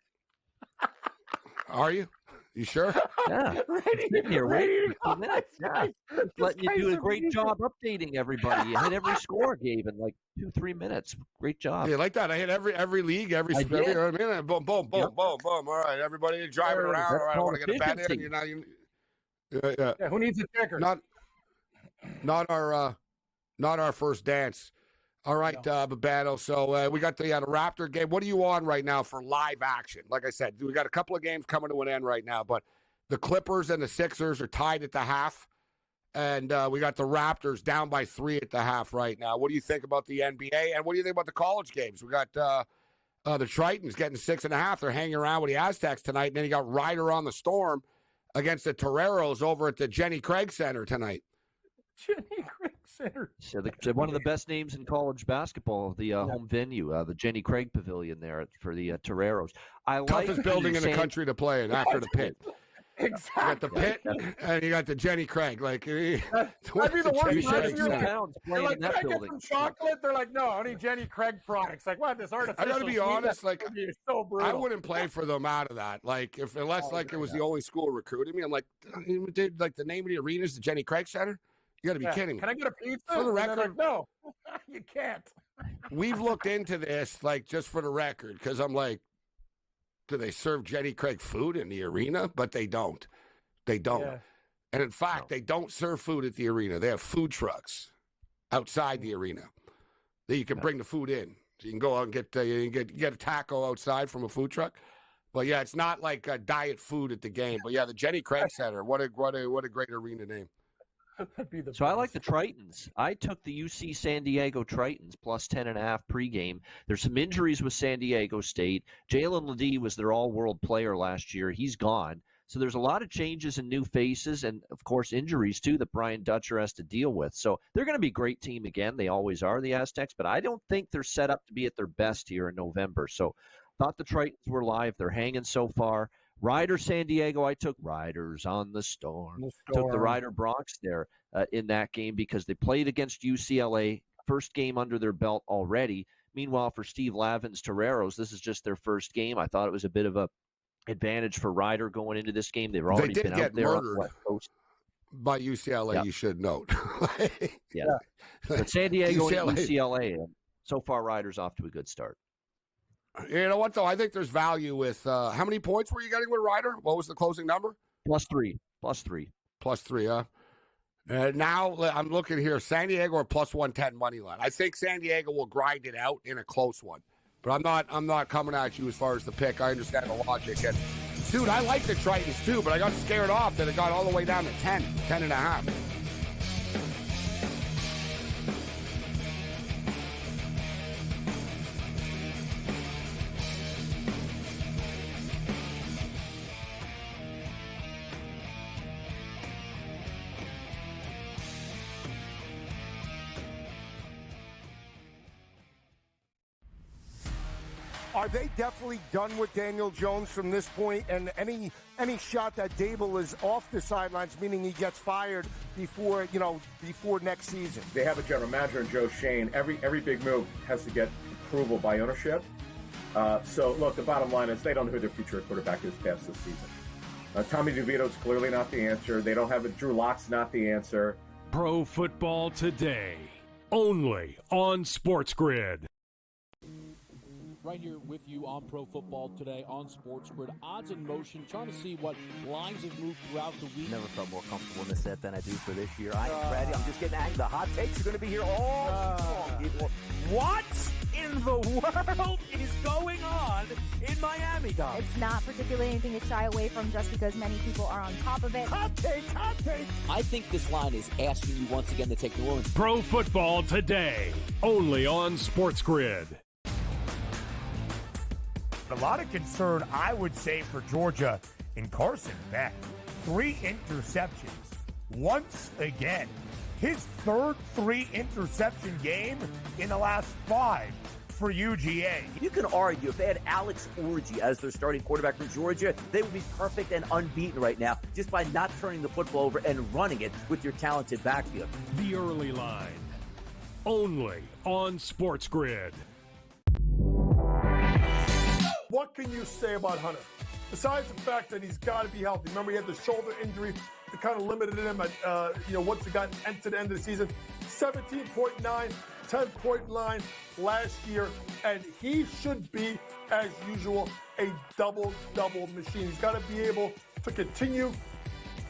Are you? You sure? Yeah. Sitting here waiting for 2 minutes. Yeah. Letting you do a great job updating everybody. You hit every score, Gabe, in like 2-3 minutes. Great job. Yeah, like that. I hit every league, every minute. Boom, boom, boom, boom, boom. All right, everybody driving around. All right, I want to get a bet in. Yeah, who needs a ticker? Not our first dance. All right, Babano. So we got the Raptor game. What are you on right now for live action? Like I said, we got a couple of games coming to an end right now, but the Clippers and the Sixers are tied at the half, and we got the Raptors down by 3 at the half right now. What do you think about the NBA, and what do you think about the college games? We got the Tritons getting 6.5. They're hanging around with the Aztecs tonight, and then you got Ryder on the Storm against the Toreros over at the Jenny Craig Center tonight. Jenny Craig Center. So one of the best names in college basketball, the home venue, the Jenny Craig Pavilion there for the Toreros. Toughest building in the country to play in after the Pit. Exactly. You got the Pit, and you got the Jenny Craig. Like, that'd be the worst. They're like, can I get some chocolate? They're like, no, only Jenny Craig products. Like, what? This artificial. I got to be honest. Like, so brutal. I wouldn't play for them out of that. Like, unless it was the only school recruiting me. I'm like, dude, like the name of the arena is the Jenny Craig Center. You got to be kidding me. Can I get a pizza? For the record, like, no, you can't. we've looked into this, like, just for the record, because I'm like, do they serve Jenny Craig food in the arena? But they don't. They don't. Yeah. And in fact, they don't serve food at the arena. They have food trucks outside the arena that you can bring the food in. So you can go out and get a taco outside from a food truck. But yeah, it's not like diet food at the game. But yeah, the Jenny Craig Center. What a great arena name. So I like the Tritons. I took the UC San Diego Tritons plus 10.5 pregame. There's some injuries with San Diego State. Jalen Ledee was their all-world player last year. He's gone. So there's a lot of changes and new faces and, of course, injuries, too, that Brian Dutcher has to deal with. So they're going to be a great team again. They always are, the Aztecs. But I don't think they're set up to be at their best here in November. So thought the Tritons were live. They're hanging so far. Rider San Diego, I took Riders on the Storm. Took the Rider Bronx there in that game because they played against UCLA, first game under their belt already. Meanwhile, for Steve Lavin's Toreros, this is just their first game. I thought it was a bit of a advantage for Rider going into this game. They've already been out there on the West Coast. By UCLA, you should note. Yeah. But San Diego and UCLA, and so far Riders off to a good start. You know what, though? I think there's value with how many points were you getting with Rider? What was the closing number? +3. +3, huh? Now I'm looking here. San Diego or +110 money line. I think San Diego will grind it out in a close one. But I'm not coming at you as far as the pick. I understand the logic. And, dude, I like the Tritons, too, but I got scared off that it got all the way down to 10.5. Are they definitely done with Daniel Jones from this point? And any shot that Dable is off the sidelines, meaning he gets fired before next season? They have a general manager in Joe Shane. Every big move has to get approval by ownership. So look, the bottom line is they don't know who their future quarterback is past this season. Tommy DeVito's clearly not the answer. They don't have it. Drew Lock's not the answer. Pro Football Today, only on SportsGrid. Right here with you on Pro Football Today on SportsGrid. Odds in motion, trying to see what lines have moved throughout the week. Never felt more comfortable in this set than I do for this year. I am ready. I'm just getting angry. The hot takes are going to be here all long, people. What in the world is going on in Miami, Dom? It's not particularly anything to shy away from just because many people are on top of it. Hot take. I think this line is asking you once again to take New Orleans. Pro Football Today, only on SportsGrid. A lot of concern, I would say, for Georgia in Carson Beck. 3 interceptions. Once again, his third 3-interception game in the last 5 for UGA. You can argue if they had Alex Orji as their starting quarterback for Georgia, they would be perfect and unbeaten right now just by not turning the football over and running it with your talented backfield. The early line, only on SportsGrid. What can you say about Hunter? Besides the fact that he's got to be healthy. Remember, he had the shoulder injury that kind of limited him at, once he got to the end of the season. 17.9, 10.9 last year, and he should be, as usual, a double-double machine. He's got to be able to continue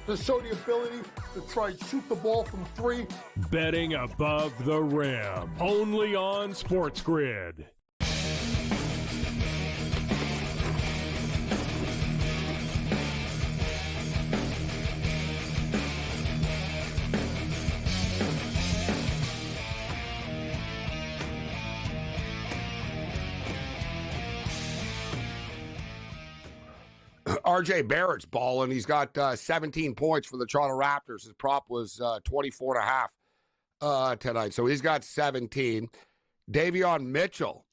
to show the ability to try and shoot the ball from 3. Betting above the rim, only on SportsGrid. RJ Barrett's balling. He's got 17 points for the Toronto Raptors. His prop was 24.5 tonight. So he's got 17. Davion Mitchell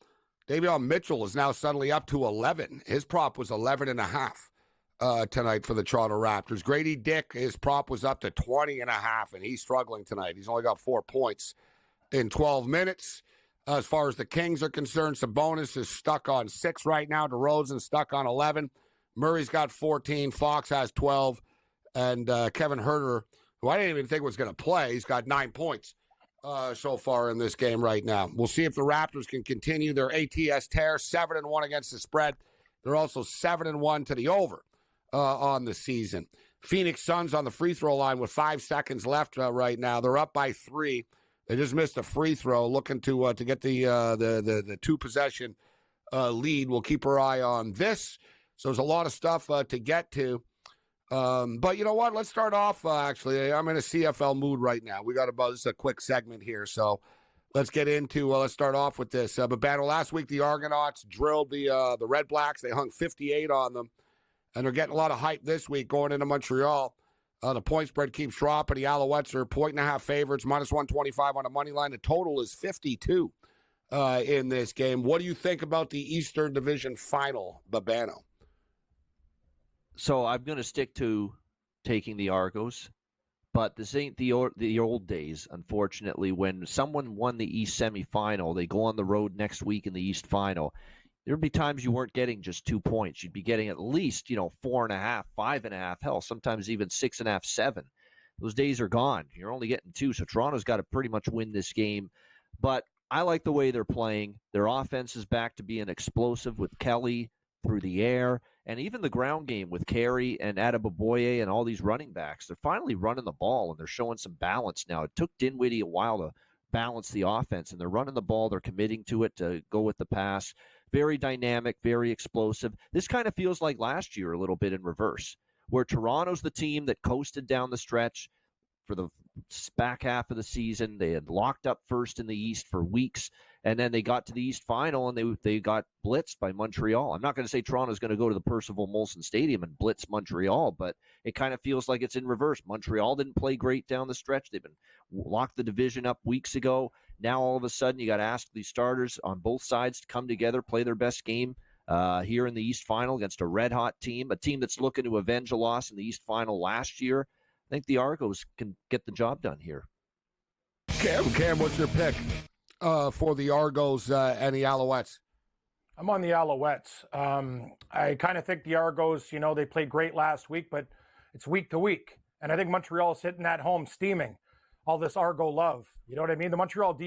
is now suddenly up to 11. His prop was 11.5 tonight for the Toronto Raptors. Grady Dick, his prop was up to 20.5, and he's struggling tonight. He's only got 4 points in 12 minutes. As far as the Kings are concerned, Sabonis is stuck on 6 right now. DeRozan's stuck on 11. Murray's got 14. Fox has 12. And Kevin Huerter, who I didn't even think was going to play, he's got 9 points so far in this game right now. We'll see if the Raptors can continue their ATS tear, 7-1 against the spread. They're also 7-1 to the over on the season. Phoenix Suns on the free throw line with 5 seconds left right now. They're up by 3. They just missed a free throw, looking to get the 2-possession lead. We'll keep our eye on this. So there's a lot of stuff to get to. But you know what? Let's start off, actually. I'm in a CFL mood right now. We got about this a quick segment here. So let's get into, let's start off with this. But battle last week, the Argonauts drilled the Red Blacks. They hung 58 on them. And they're getting a lot of hype this week going into Montreal. The point spread keeps dropping. The Alouettes are 1.5 favorites, minus 125 on the money line. The total is 52 in this game. What do you think about the Eastern Division final, Babano? So I'm going to stick to taking the Argos, but this ain't the old days, unfortunately. When someone won the East semifinal, they go on the road next week in the East final. There'd be times you weren't getting just 2 points. You'd be getting at least, 4.5, 5.5, hell, sometimes even 6.5, 7. Those days are gone. You're only getting 2, so Toronto's got to pretty much win this game. But I like the way they're playing. Their offense is back to being explosive with Kelly through the air, and even the ground game with Carey and Adeboboye and all these running backs. They're finally running the ball, and they're showing some balance now. It took Dinwiddie a while to balance the offense, and they're running the ball. They're committing to it to go with the pass. Very dynamic, very explosive. This kind of feels like last year a little bit in reverse, where Toronto's the team that coasted down the stretch for the back half of the season. They had locked up first in the East for weeks, and then they got to the East final, and they got blitzed by Montreal. I'm not going to say Toronto's going to go to the Percival Molson Stadium and blitz Montreal, but it kind of feels like it's in reverse. Montreal didn't play great down the stretch. They've been locked the division up weeks ago. Now all of a sudden you got to ask these starters on both sides to come together, play their best game here in the East final against a red-hot team, a team that's looking to avenge a loss in the East final last year. I think the Argos can get the job done here. Cam, what's your pick for the Argos and the Alouettes? I'm on the Alouettes. I kind of think the Argos, they played great last week, but it's week to week. And I think Montreal's sitting at home steaming all this Argo love. You know what I mean? The Montreal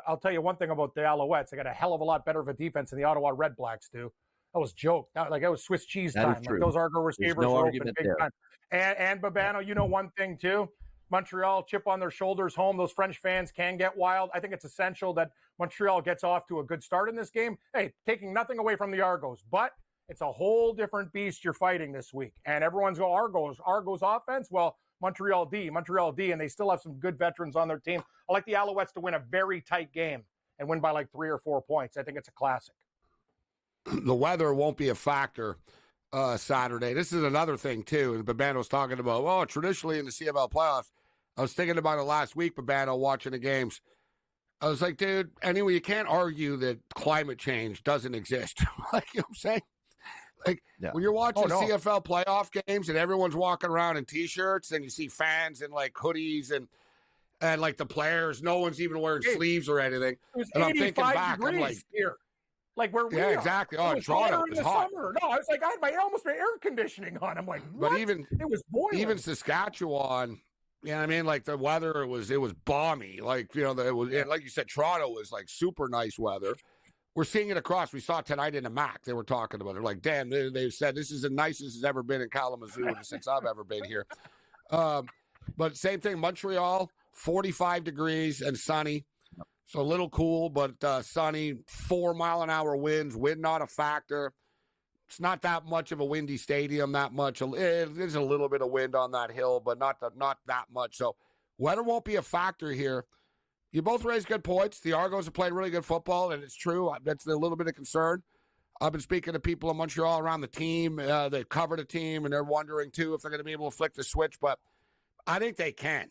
I'll tell you one thing about the Alouettes. They got a hell of a lot better of a defense than the Ottawa Red Blacks do. That was joke. That was Swiss cheese time. Like those Argo receivers were open big time. And Babano, one thing too. Montreal, chip on their shoulders home. Those French fans can get wild. I think it's essential that Montreal gets off to a good start in this game. Hey, taking nothing away from the Argos, but it's a whole different beast you're fighting this week. And everyone's going, Argos offense? Well, Montreal D, and they still have some good veterans on their team. I like the Alouettes to win a very tight game and win by like 3 or 4 points. I think it's a classic. The weather won't be a factor Saturday. This is another thing, too. And Babano's talking about, traditionally in the CFL playoffs, I was thinking about it last week, Babano, watching the games. I was like, dude, anyway, you can't argue that climate change doesn't exist. Like, you know what I'm saying? Like, when you're watching CFL playoff games and everyone's walking around in T-shirts and you see fans in, like, hoodies and like, the players, no one's even wearing sleeves or anything. And I'm thinking back, I'm like, here. Like where we are. Exactly. Oh, Toronto in the hot. Summer. No, I was like, I had almost my air conditioning on. I'm like, what? But even it was boiling. Even Saskatchewan, you know what I mean? Like the weather, it was balmy. Like, it was like you said, Toronto was like super nice weather. We're seeing it across. We saw tonight in the MAC. They were talking about it. Like, damn, they said this is the nicest it's ever been in Kalamazoo since I've ever been here. But same thing, Montreal, 45 degrees and sunny. So a little cool, but sunny, 4-mile-an-hour winds, wind not a factor. It's not that much of a windy stadium, that much. There's a little bit of wind on that hill, but not that much. So weather won't be a factor here. You both raised good points. The Argos have played really good football, and it's true. That's a little bit of concern. I've been speaking to people in Montreal around the team that cover the team, and they're wondering, too, if they're going to be able to flick the switch. But I think they can.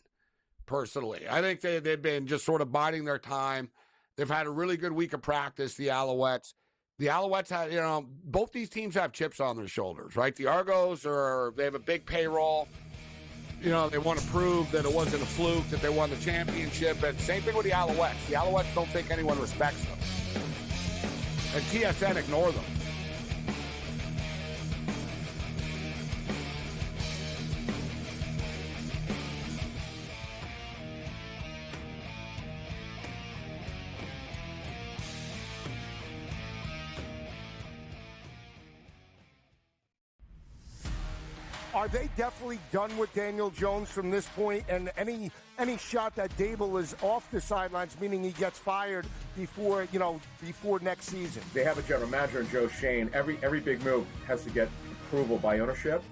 Personally, I think they've been just sort of biding their time. They've had a really good week of practice, the Alouettes. The Alouettes have, both these teams have chips on their shoulders, right? The Argos they have a big payroll. They want to prove that it wasn't a fluke, that they won the championship. And same thing with the Alouettes. The Alouettes don't think anyone respects them. And TSN ignore them. Are they definitely done with Daniel Jones from this point? And any shot that Dable is off the sidelines, meaning he gets fired before next season? They have a general manager in Joe Shane. Every big move has to get approval by ownership.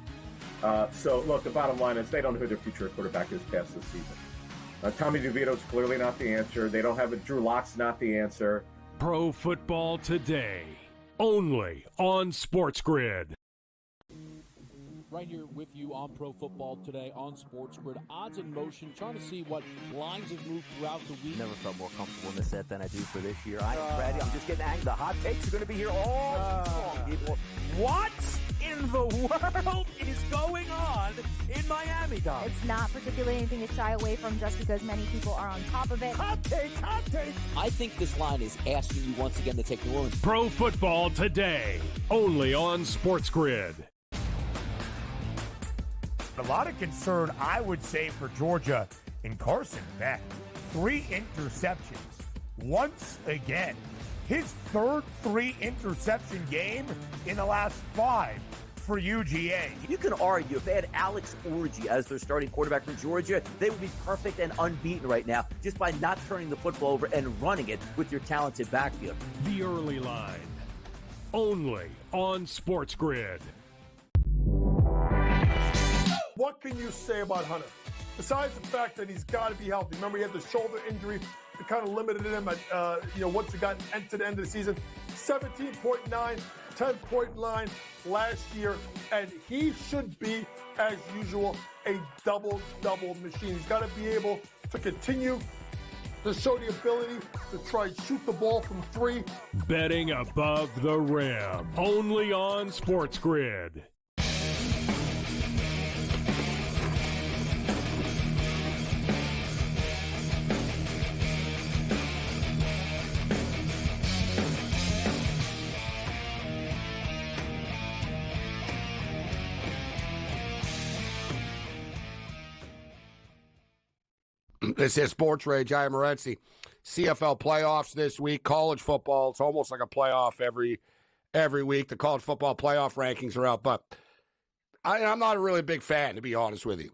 So, look, the bottom line is they don't know who their future quarterback is past this season. Tommy DeVito's clearly not the answer. They don't have a Drew Lock's not the answer. Pro Football Today, only on SportsGrid. Right here with you on Pro Football Today on SportsGrid. Odds in motion, trying to see what lines have moved throughout the week. Never felt more comfortable in this set than I do for this year. Brady, I'm just getting angry. The hot takes are going to be here all long, people. What in the world is going on in Miami, Dom? It's not particularly anything to shy away from just because many people are on top of it. Hot take, hot take. I think this line is asking you once again to take New Orleans. Pro Football Today, only on SportsGrid. A lot of concern, I would say, for Georgia in Carson Beck. 3 interceptions. Once again, his third 3-interception game in the last 5 for UGA. You can argue if they had Alex Orji as their starting quarterback for Georgia, they would be perfect and unbeaten right now just by not turning the football over and running it with your talented backfield. The early line, only on SportsGrid. What can you say about Hunter? Besides the fact that he's got to be healthy. Remember, he had the shoulder injury that kind of limited him at, once he got to the end of the season. 17.9, 10.9 last year, and he should be, as usual, a double-double machine. He's got to be able to continue to show the ability to try and shoot the ball from 3. Betting above the rim, only on SportsGrid. This is SportsRage. I am Morency. CFL playoffs this week. College football. It's almost like a playoff every week. The college football playoff rankings are out. But I'm not a really big fan, to be honest with you,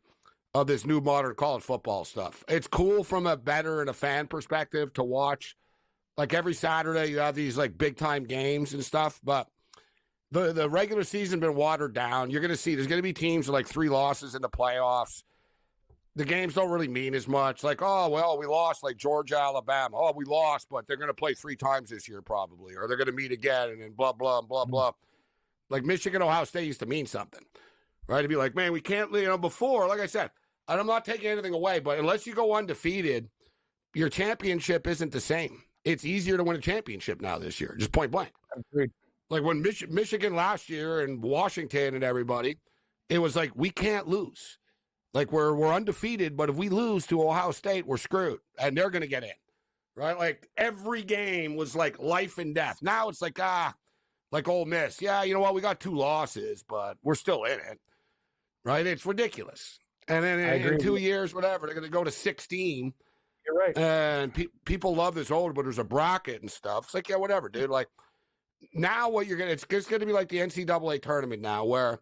of this new modern college football stuff. It's cool from a bettor and a fan perspective to watch. Like every Saturday, you have these like big-time games and stuff. But the regular season been watered down. You're going to see there's going to be teams with like 3 losses in the playoffs. The games don't really mean as much. Like, oh, well, we lost like Georgia, Alabama. Oh, we lost, but they're going to play 3 times this year probably, or they're going to meet again, and then blah, blah, blah, blah. Like Michigan, Ohio State used to mean something, right? To be like, man, we can't, before, like I said, and I'm not taking anything away, but unless you go undefeated, your championship isn't the same. It's easier to win a championship now this year, just point blank. Agreed. Like when Michigan last year and Washington and everybody, it was like, we can't lose. Like we're undefeated, but if we lose to Ohio State, we're screwed, and they're going to get in, right? Like every game was like life and death. Now it's like like Ole Miss. Yeah, you know what? We got 2 losses, but we're still in it, right? It's ridiculous. And then in 2 years, whatever, they're going to go to 16. You're right. And people love this but there's a bracket and stuff. It's like, yeah, whatever, dude. Like now, it's just going to be like the NCAA tournament now, where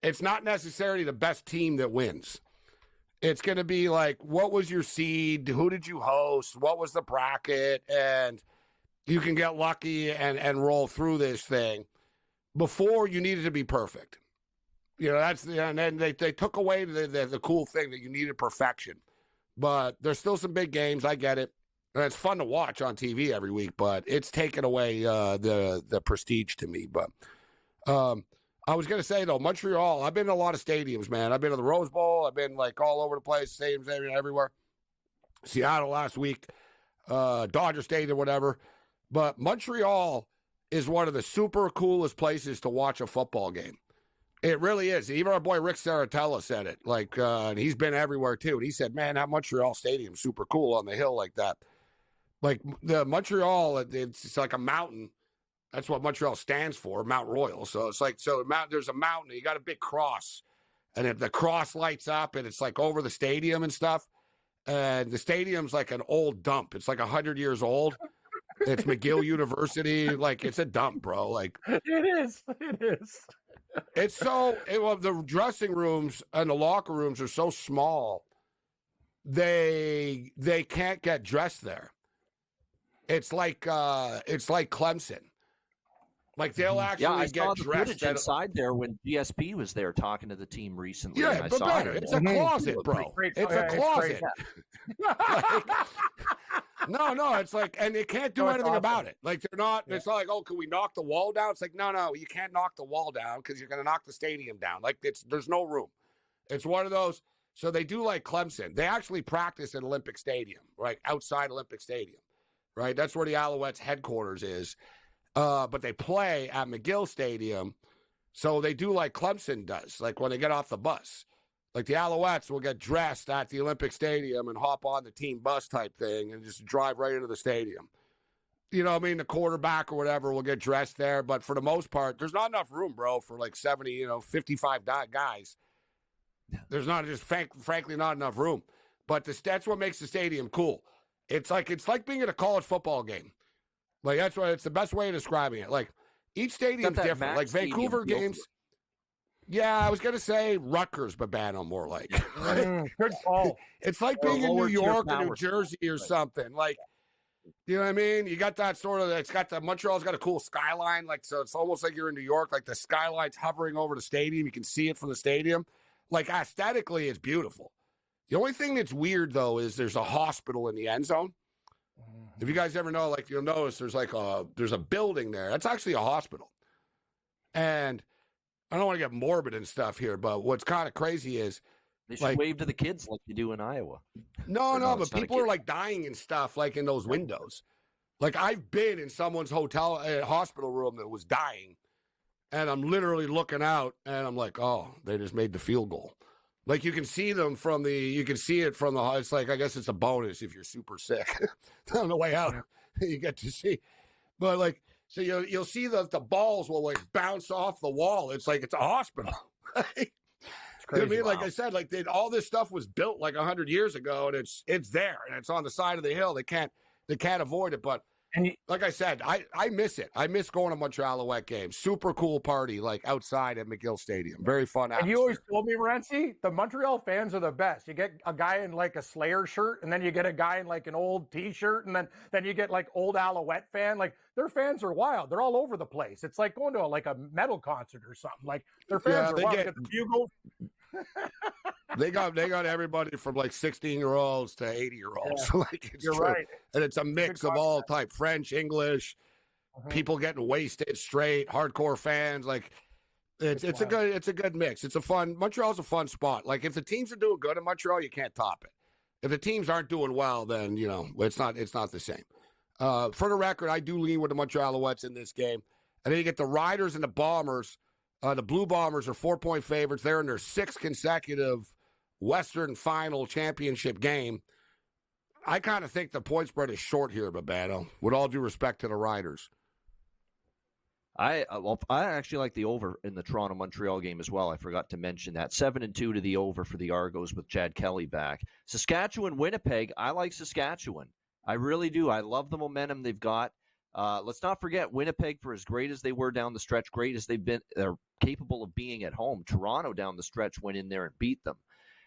it's not necessarily the best team that wins. It's going to be like, what was your seed? Who did you host? What was the bracket? And you can get lucky and roll through this thing. Before, you needed to be perfect. And then they took away the cool thing that you needed perfection. But there's still some big games. I get it. And it's fun to watch on TV every week, but it's taken away the prestige to me. But I was going to say, though, Montreal, I've been to a lot of stadiums, man. I've been to the Rose Bowl. I've been, like, all over the place, stadiums everywhere. Seattle last week, Dodger Stadium, whatever. But Montreal is one of the super coolest places to watch a football game. It really is. Even our boy Rick Saratella said it. Like, and he's been everywhere, too. And he said, man, that Montreal Stadium's super cool on the hill like that. Like, the Montreal, it's like a mountain. That's what Montreal stands for, Mount Royal. So it's like, there's a mountain, you got a big cross. And if the cross lights up and it's like over the stadium and stuff, and the stadium's like an old dump. It's like 100 years old. It's McGill University. Like, it's a dump, bro. Like, it is. It's the dressing rooms and the locker rooms are so small. They can't get dressed there. It's like Clemson. Like they'll actually I get saw the dressed footage inside there when GSP was there talking to the team recently. Yeah, and I but saw better. it. It's a closet, bro. It's a closet. No, it's like, and they can't do anything about it. Like they're not. It's not like, oh, can we knock the wall down? It's like, no, you can't knock the wall down because you're going to knock the stadium down. Like there's no room. It's one of those. So they do like Clemson. They actually practice at Olympic Stadium, right outside Olympic Stadium, right. That's where the Alouettes headquarters is. But they play at McGill Stadium, so they do like Clemson does. Like when they get off the bus, like the Alouettes will get dressed at the Olympic Stadium and hop on the team bus type thing and just drive right into the stadium. You know what I mean? The quarterback or whatever will get dressed there. But for the most part, there's not enough room, bro, for like 70, 55 guys. There's not frankly not enough room. But that's what makes the stadium cool. It's like being at a college football game. Like it's the best way of describing it. Like each stadium's different. Like Vancouver games. Yeah, I was gonna say Rutgers, Babano, more like. Good call. It's like being in New York or New Jersey or something. Like, you know what I mean? You got that sort of. It's got Montreal's got a cool skyline. Like, so it's almost like you're in New York. Like the skyline's hovering over the stadium. You can see it from the stadium. Like aesthetically, it's beautiful. The only thing that's weird though is there's a hospital in the end zone. If you guys ever know, like you'll notice there's a building there. That's actually a hospital. And I don't want to get morbid and stuff here, but what's kind of crazy is they should wave to the kids like you do in Iowa. No, but people are like dying and stuff like in those windows. Like I've been in someone's hospital room that was dying, and I'm literally looking out and I'm like, oh, they just made the field goal. Like you can see them it's like, I guess it's a bonus if you're super sick on the way out, you get to see, but like, so you'll see the balls will like bounce off the wall. It's like, it's a hospital. It's crazy. You know what I mean? Wow. Like I said, like all this stuff was built like 100 years ago and it's there and it's on the side of the hill. They can't avoid it. But like I said, I miss it. I miss going to Montreal Alouette games. Super cool party, like outside at McGill Stadium. Very fun atmosphere. And you always told me, Morency, the Montreal fans are the best. You get a guy in like a Slayer shirt, and then you get a guy in like an old T-shirt, and then you get like old Alouette fan. Like their fans are wild. They're all over the place. It's like going to a metal concert or something. Like their fans are wild. Get the bugles. They got everybody from like 16-year-olds to 80-year-olds. Yeah. Like it's You're true. right. And it's a mix of all type, French, English, people getting wasted straight, hardcore fans. Like it's a good mix. Montreal's a fun spot. Like if the teams are doing good in Montreal, you can't top it. If the teams aren't doing well, then it's not the same. For the record, I do lean with the Montreal Alouettes in this game. And then you get the Riders and the Bombers. The Blue Bombers are 4-point favorites. They're in their 6th consecutive Western Final Championship game. I kind of think the point spread is short here, Babano, with all due respect to the Riders. I actually like the over in the Toronto-Montreal game as well. I forgot to mention that. 7-2 to the over for the Argos with Chad Kelly back. Saskatchewan-Winnipeg, I like Saskatchewan. I really do. I love the momentum they've got. Let's not forget Winnipeg, for as great as they were down the stretch, great as they're capable of being at home. Toronto down the stretch went in there and beat them.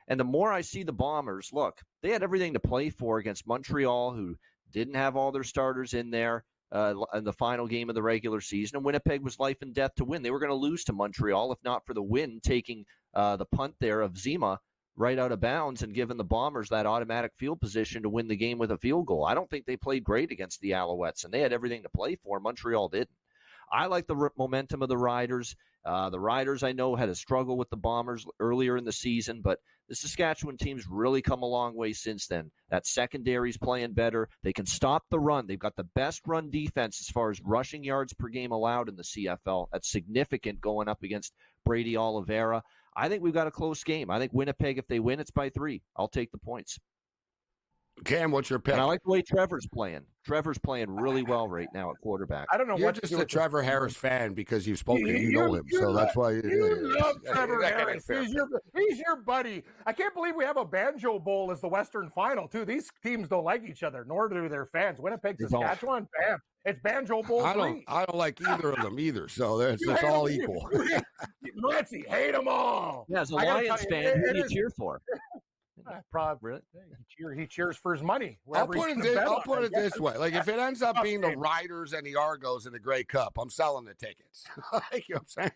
And the more I see the Bombers, look, they had everything to play for against Montreal, who didn't have all their starters in there in the final game of the regular season. And Winnipeg was life and death to win. They were going to lose to Montreal, if not for the win, taking the punt there of Zima right out of bounds and giving the Bombers that automatic field position to win the game with a field goal. I don't think they played great against the Alouettes, and they had everything to play for. Montreal didn't. I like the momentum of the Riders. The Riders, I know, had a struggle with the Bombers earlier in the season, but the Saskatchewan team's really come a long way since then. That secondary's playing better. They can stop the run. They've got the best run defense as far as rushing yards per game allowed in the CFL. That's significant going up against Brady Oliveira. I think we've got a close game. I think Winnipeg, if they win, it's by 3. I'll take the points. Cam, what's your pick? And I like the way Trevor's playing. Trevor's playing really well right now at quarterback. I don't know. You're just a Trevor Harris fan because you've spoken. You know him, so that's why you love Trevor Harris. He's your buddy. I can't believe we have a Banjo Bowl as the Western Final too. These teams don't like each other, nor do their fans. Winnipeg, Saskatchewan, bam. It's Banjo Bowl 3. I don't like either of them either, so it's all equal. Morency, hate them all. Yeah, as a I gotta Lions tell you, fan, who it do you is- cheer for? Probably. He cheers for his money. I'll wherever he's put it, gonna this, bet I'll on, put I it this guess. way. Like, if it ends up Tough being the game. Riders and the Argos in the Grey Cup, I'm selling the tickets. Like, you know what I'm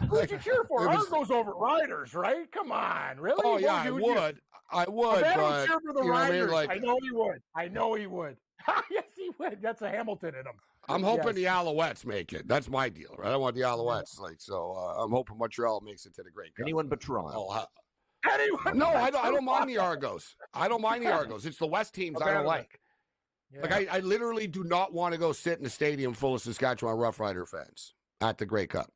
saying? Who'd you cheer for? If it's- Argos over Riders, right? Come on, really? Oh, yeah, Who I would you- would. I A would, man but, would cheer for the you know what I mean? Riders. Like, I know he would. I know he would. Yes, he would. That's a Hamilton in him. I'm hoping Yes. the Alouettes make it. That's my deal, right? I want the Alouettes. Like, so I'm hoping Montreal makes it to the Grey Cup. Anyone but Toronto. Anyone No, I but don't mind the Toronto. Argos. I don't mind the Argos. It's the West teams I don't like. Like, I literally do not want to go sit in a stadium full of Saskatchewan Roughrider fans at the Grey Cup.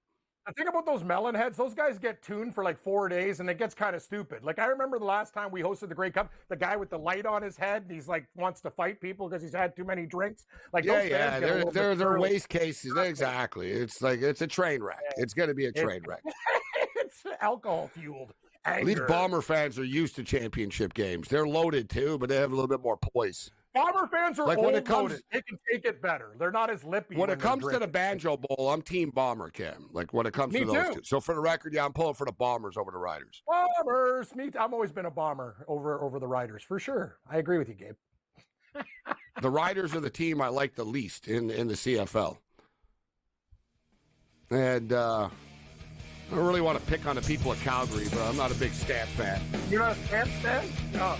The thing about those melon heads, those guys get tuned for like 4 days and it gets kind of stupid. Like I remember the last time we hosted the Grey Cup, the guy with the light on his head, and he's like wants to fight people because he's had too many drinks. Like those fans get a little bit They're early. waste cases. Exactly. It's like it's a train wreck. It's going to be a train wreck. It's alcohol fueled. These Bomber fans are used to championship games. They're loaded too, but they have a little bit more poise. Bomber fans are Like, old when it comes- loaded. They can take it better. They're not as lippy. When it they're comes to the drinking. Banjo Bowl, I'm Team Bomber, Cam. Like when it comes Me to those too. two. So for the record, yeah, I'm pulling for the Bombers over the Riders. Bombers. I've always been a bomber over the Riders for sure. I agree with you, Gabe. The Riders are the team I like the least in the CFL. And I don't really want to pick on the people of Calgary, but I'm not a big Stamp fan. You're not a Stamp fan? No.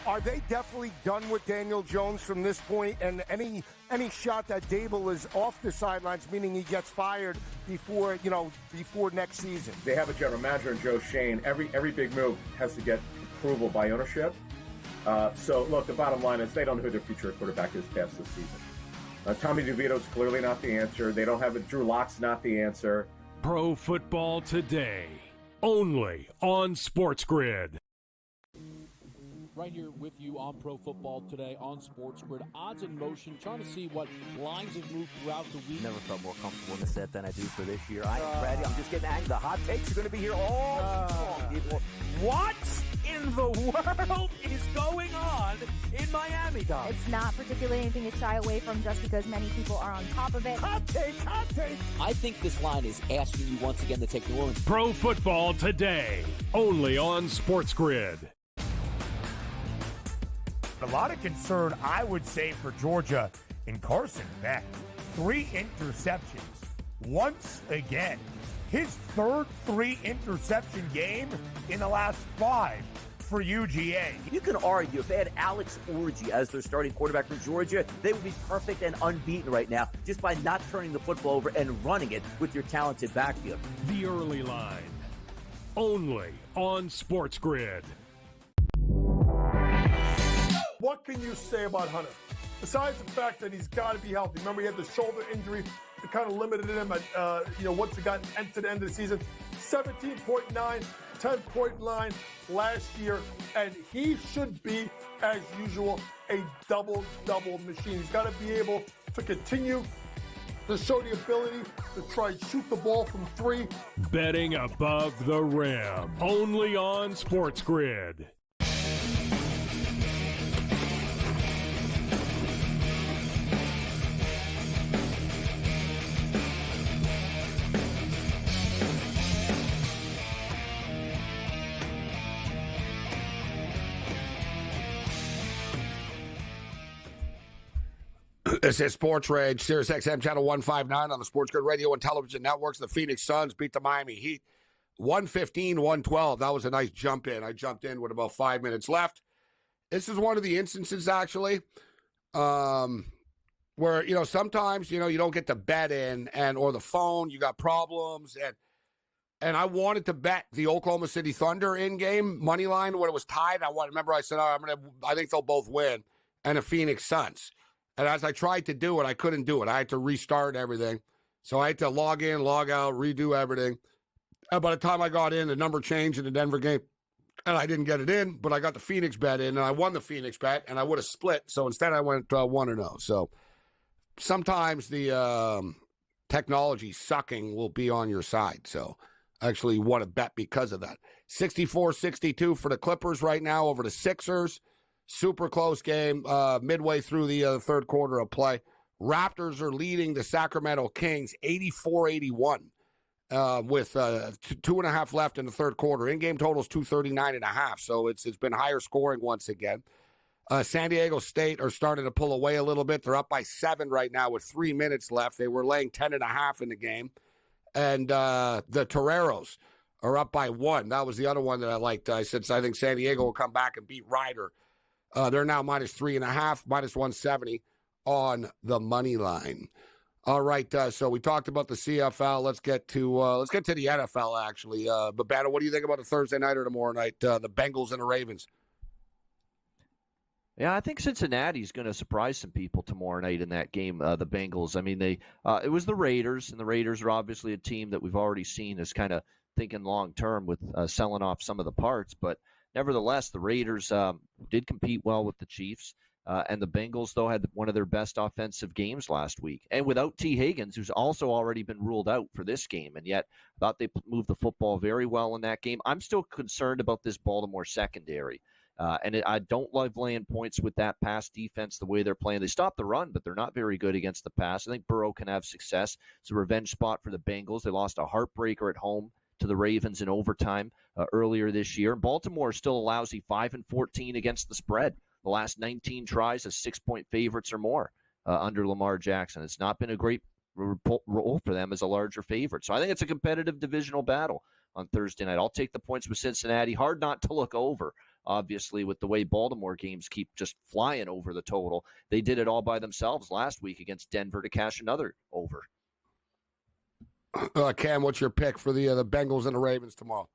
Are they definitely done with Daniel Jones from this point? And any shot that Dable is off the sidelines, meaning he gets fired before next season? They have a general manager in Joe Shane. Every big move has to get approval by ownership. So, look, the bottom line is they don't know who their future quarterback is past this season. Tommy DeVito's clearly not the answer. They don't have it. Drew Lock's not the answer. Pro Football Today, only on SportsGrid. Right here with you on Pro Football Today on SportsGrid. Odds in motion, trying to see what lines have moved throughout the week. Never felt more comfortable in the set than I do for this year. I am ready. I'm just getting angry. The hot takes are going to be here all season long, people. What in the world is going on in Miami, Dom? It's not particularly anything to shy away from just because many people are on top of it. Hot take. I think this line is asking you once again to take New Orleans. Pro Football Today, only on SportsGrid. A lot of concern, I would say, for Georgia in Carson Beck. 3 interceptions. Once again. His third 3-interception game in the last 5 for UGA. You can argue if they had Alex Orji as their starting quarterback for Georgia, they would be perfect and unbeaten right now just by not turning the football over and running it with your talented backfield. The early line, only on SportsGrid. What can you say about Hunter? Besides the fact that he's got to be healthy. Remember, he had the shoulder injury that kind of limited him at, once he got to the end of the season. 17.9, 10.9 last year, and he should be, as usual, a double-double machine. He's got to be able to continue to show the ability to try and shoot the ball from 3. Betting above the rim, only on SportsGrid. This is SportsRage, Sirius XM Channel 159 on the SportsGrid Radio and Television Networks. The Phoenix Suns beat the Miami Heat 115-112. That was a nice jump in. I jumped in with about 5 minutes left. This is one of the instances, actually, where, sometimes, you don't get the bet in or the phone, you got problems. And I wanted to bet the Oklahoma City Thunder in-game money line when it was tied. I said, I think they'll both win, and the Phoenix Suns. And as I tried to do it, I couldn't do it. I had to restart everything. So I had to log in, log out, redo everything. And by the time I got in, the number changed in the Denver game. and I didn't get it in, but I got the Phoenix bet in, and I won the Phoenix bet, and I would have split. So instead, I went 1-0. So sometimes the technology sucking will be on your side. So I actually won a bet because of that. 64-62 for the Clippers right now over the Sixers. Super close game midway through the third quarter of play. Raptors are leading the Sacramento Kings 84-81 with 2.5 left in the third quarter. In-game total is 239.5, so it's been higher scoring once again. San Diego State are starting to pull away a little bit. They're up by 7 right now with 3 minutes left. They were laying 10.5 in the game. And the Toreros are up by 1. That was the other one that I liked. I said I think San Diego will come back and beat Ryder. They're now minus 3.5, minus 170 on the money line. All right, so we talked about the CFL. Let's get to the NFL actually. Babano, what do you think about the Thursday night or tomorrow night? The Bengals and the Ravens. Yeah, I think Cincinnati's going to surprise some people tomorrow night in that game. The Bengals. I mean, it was the Raiders, and the Raiders are obviously a team that we've already seen as kind of thinking long term with selling off some of the parts, but. Nevertheless, the Raiders did compete well with the Chiefs, and the Bengals, though, had one of their best offensive games last week. And without T. Higgins, who's also already been ruled out for this game, and yet I thought they moved the football very well in that game. I'm still concerned about this Baltimore secondary, I don't love laying points with that pass defense the way they're playing. They stop the run, but they're not very good against the pass. I think Burrow can have success. It's a revenge spot for the Bengals. They lost a heartbreaker at home to the Ravens in overtime earlier this year. Baltimore is still a lousy 5-14 against the spread. The last 19 tries as 6-point favorites or more under Lamar Jackson. It's not been a great role for them as a larger favorite. So I think it's a competitive divisional battle on Thursday night. I'll take the points with Cincinnati. Hard not to look over, obviously, with the way Baltimore games keep just flying over the total. They did it all by themselves last week against Denver to cash another over. Cam, what's your pick for the Bengals and the Ravens tomorrow?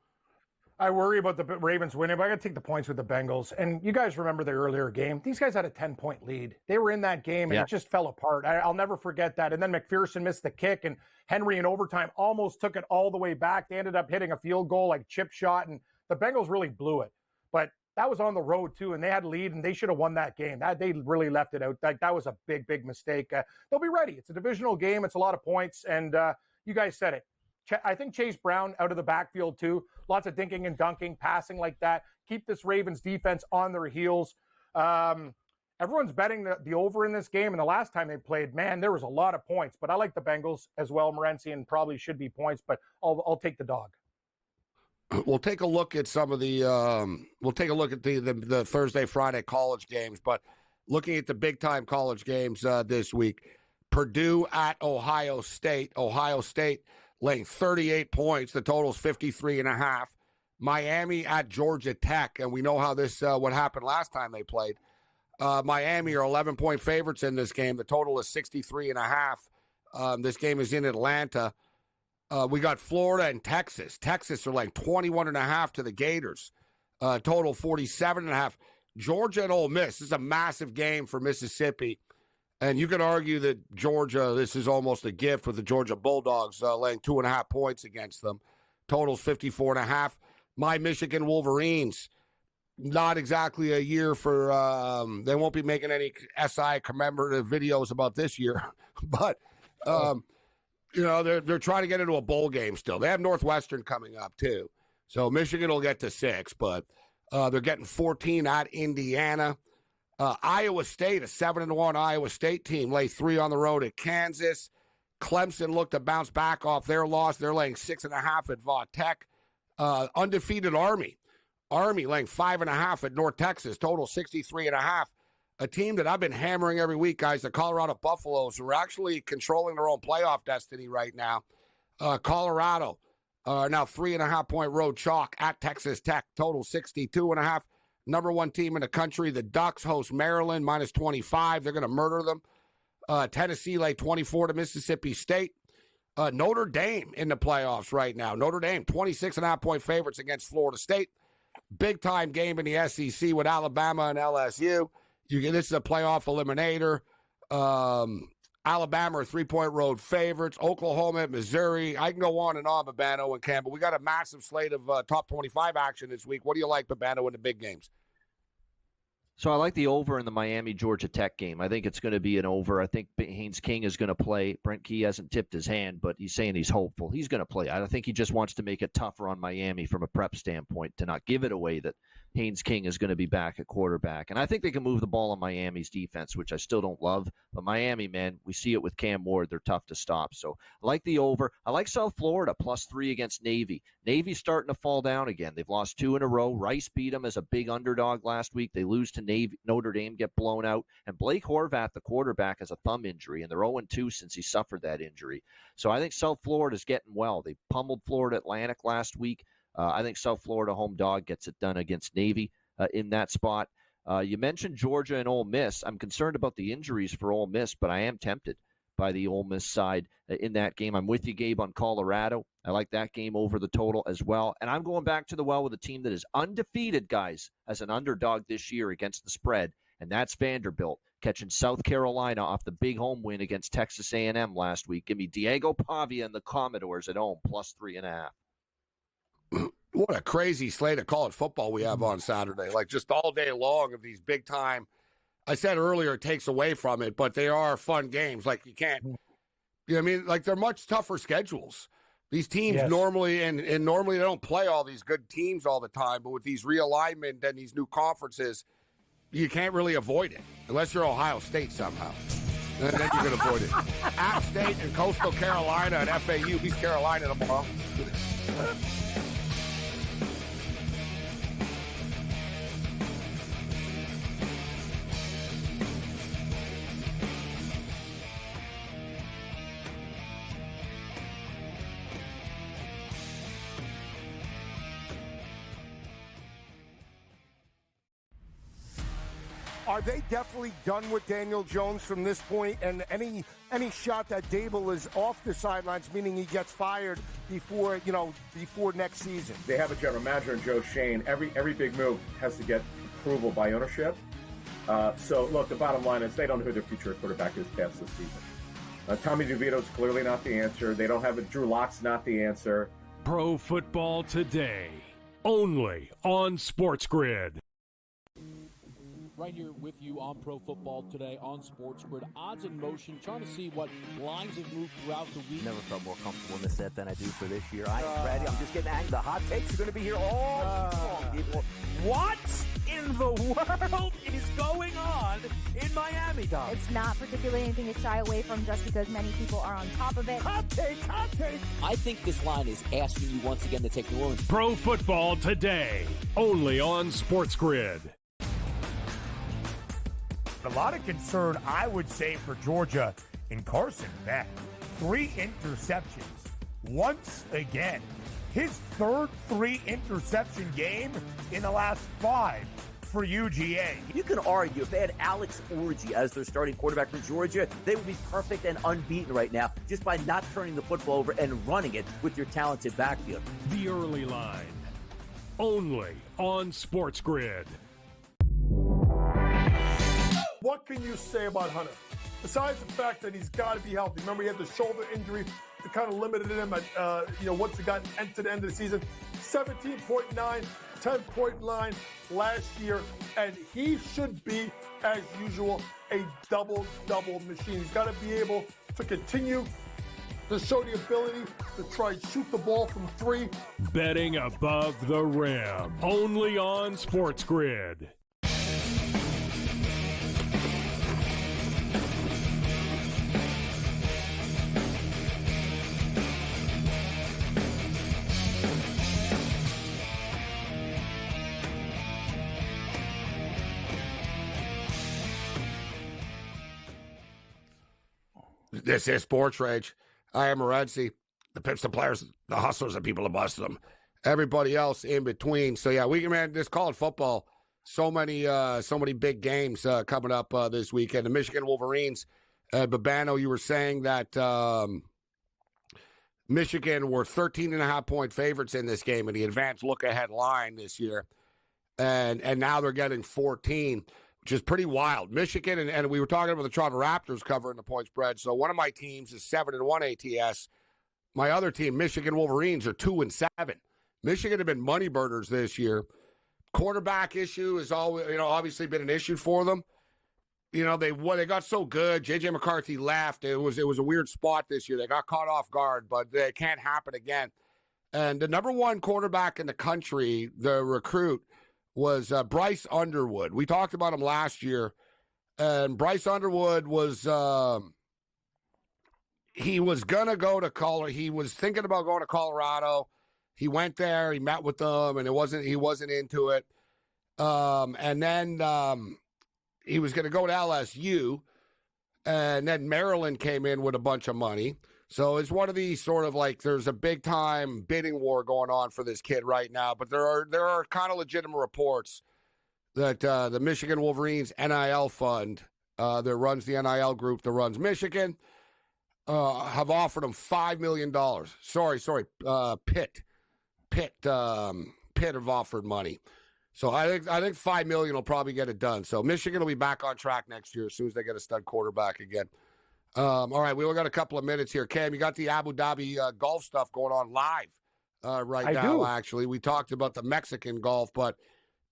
I worry about the Ravens winning, but I got to take the points with the Bengals. And you guys remember the earlier game. These guys had a 10-point lead. They were in that game, and it just fell apart. I'll never forget that. And then McPherson missed the kick, and Henry in overtime almost took it all the way back. They ended up hitting a field goal, like chip shot, and the Bengals really blew it. But that was on the road, too, and they had a lead, and they should have won that game. They really left it out. That was a big, big mistake. They'll be ready. It's a divisional game. It's a lot of points, and you guys said it. I think Chase Brown out of the backfield, too. Lots of dinking and dunking, passing like that. Keep this Ravens defense on their heels. Everyone's betting the over in this game, and the last time they played, man, there was a lot of points. But I like the Bengals as well, Morency, and probably should be points, but I'll take the dog. We'll take a look at some of the the Thursday, Friday college games, but looking at the big-time college games this week, Purdue at Ohio State. Ohio State laying 38 points. The total's 53.5. Miami at Georgia Tech, and we know how this what happened last time they played. Miami are 11-point favorites in this game. The total is 63.5. This game is in Atlanta. We got Florida and Texas. Texas are like 21.5 to the Gators. Total 47.5. Georgia and Ole Miss. This is a massive game for Mississippi. And you could argue that Georgia, this is almost a gift with the Georgia Bulldogs laying 2.5 points against them. Total's 54.5. My Michigan Wolverines, not exactly a year for, they won't be making any SI commemorative videos about this year. But, they're trying to get into a bowl game still. They have Northwestern coming up, too. So Michigan will get to 6, but they're getting 14 at Indiana. Iowa State, a 7-1 Iowa State team, lay 3 on the road at Kansas. Clemson looked to bounce back off their loss. They're laying 6.5 at Va Tech. Undefeated Army laying 5.5 at North Texas. Total 63.5. A team that I've been hammering every week, guys, the Colorado Buffaloes, who are actually controlling their own playoff destiny right now. Colorado now 3.5-point road chalk at Texas Tech. Total 62.5. Number 1 team in the country, the Ducks host Maryland, minus 25. They're going to murder them. Tennessee lay 24 to Mississippi State. Notre Dame in the playoffs right now. Notre Dame, 26.5-point favorites against Florida State. Big-time game in the SEC with Alabama and LSU. This is a playoff eliminator. Alabama are 3-point road favorites. Oklahoma at Missouri. I can go on and on, Babano and Cam, but we got a massive slate of top 25 action this week. What do you like, Babano, in the big games? So I like the over in the Miami-Georgia Tech game. I think it's going to be an over. I think Haynes King is going to play. Brent Key hasn't tipped his hand, but he's saying he's hopeful. He's going to play. I think he just wants to make it tougher on Miami from a prep standpoint to not give it away that Haynes King is going to be back at quarterback. And I think they can move the ball on Miami's defense, which I still don't love. But Miami, man, we see it with Cam Ward. They're tough to stop. So I like the over. I like South Florida, +3 against Navy. Navy's starting to fall down again. They've lost 2 in a row. Rice beat them as a big underdog last week. They lose to Navy. Notre Dame, get blown out. And Blake Horvath, the quarterback, has a thumb injury, and they're 0-2 since he suffered that injury. So I think South Florida's getting well. They pummeled Florida Atlantic last week. I think South Florida home dog gets it done against Navy in that spot. You mentioned Georgia and Ole Miss. I'm concerned about the injuries for Ole Miss, but I am tempted by the Ole Miss side in that game. I'm with you, Gabe, on Colorado. I like that game over the total as well. And I'm going back to the well with a team that is undefeated, guys, as an underdog this year against the spread, and that's Vanderbilt, catching South Carolina off the big home win against Texas A&M last week. Give me Diego Pavia and the Commodores at home, +3.5. What a crazy slate of college football we have on Saturday. Like, just all day long of these big time. I said earlier it takes away from it, but they are fun games. Like, you can't, you know what I mean? Like, they're much tougher schedules. These teams normally, and normally they don't play all these good teams all the time, but with these realignment and these new conferences, you can't really avoid it unless you're Ohio State somehow. And then you can avoid it. App State and Coastal Carolina and FAU, East Carolina tomorrow. Are they definitely done with Daniel Jones from this point? And any shot that Dable is off the sidelines, meaning he gets fired before next season? They have a general manager in Joe Shane. Every big move has to get approval by ownership. So look, the bottom line is they don't know who their future quarterback is past this season. Tommy DeVito's clearly not the answer. They don't have it. Drew Lock's not the answer. Pro Football Today, only on SportsGrid. Right here with you on Pro Football Today on SportsGrid. Odds in motion, trying to see what lines have moved throughout the week. Never felt more comfortable in this set than I do for this year. I am ready. I'm just getting angry. The hot takes are going to be here all long, people. What in the world is going on in Miami, Dom? It's not particularly anything to shy away from just because many people are on top of it. Hot take, hot take. I think this line is asking you once again to take New Orleans. Pro Football Today, only on SportsGrid. A lot of concern, I would say, for Georgia in Carson Beck. 3 interceptions once again. His third 3-interception game in the last 5 for UGA. You can argue if they had Alex Orji as their starting quarterback for Georgia, they would be perfect and unbeaten right now just by not turning the football over and running it with your talented backfield. The early line, only on SportsGrid. What can you say about Hunter? Besides the fact that he's got to be healthy. Remember, he had the shoulder injury that kind of limited him at, once he got to the end of the season. 17.9, 10.9 last year, and he should be, as usual, a double-double machine. He's got to be able to continue to show the ability to try and shoot the ball from 3. Betting above the rim, only on SportsGrid. This is SportsRage. I am Morency. The pimps, the players, the hustlers, the people who bust them. Everybody else in between. So yeah, this college football. So many big games coming up this weekend. The Michigan Wolverines. Babano, you were saying that Michigan were 13.5-point favorites in this game in the advanced look-ahead line this year, and now they're getting 14. which is pretty wild. Michigan, and we were talking about the Toronto Raptors covering the point spread. So one of my teams is 7-1 ATS. My other team, Michigan Wolverines, are 2-7. Michigan have been money burners this year. Quarterback issue has always, obviously been an issue for them. They got so good. J.J. McCarthy left. It was a weird spot this year. They got caught off guard, but it can't happen again. And the number one quarterback in the country, the recruit, was Bryce Underwood. We talked about him last year. And Bryce Underwood was he was going to go to Colorado. He was thinking about going to Colorado. He went there. He met with them, and he wasn't into it. And then he was going to go to LSU, and then Maryland came in with a bunch of money. So it's one of these sort of like there's a big time bidding war going on for this kid right now. But there are kind of legitimate reports that the Michigan Wolverines NIL fund that runs the NIL group that runs Michigan have offered him $5 million. Sorry, Pitt have offered money. So I think $5 million will probably get it done. So Michigan will be back on track next year as soon as they get a stud quarterback again. All right, we only got a couple of minutes here. Cam, you got the Abu Dhabi golf stuff going on live right now, actually. We talked about the Mexican golf, but,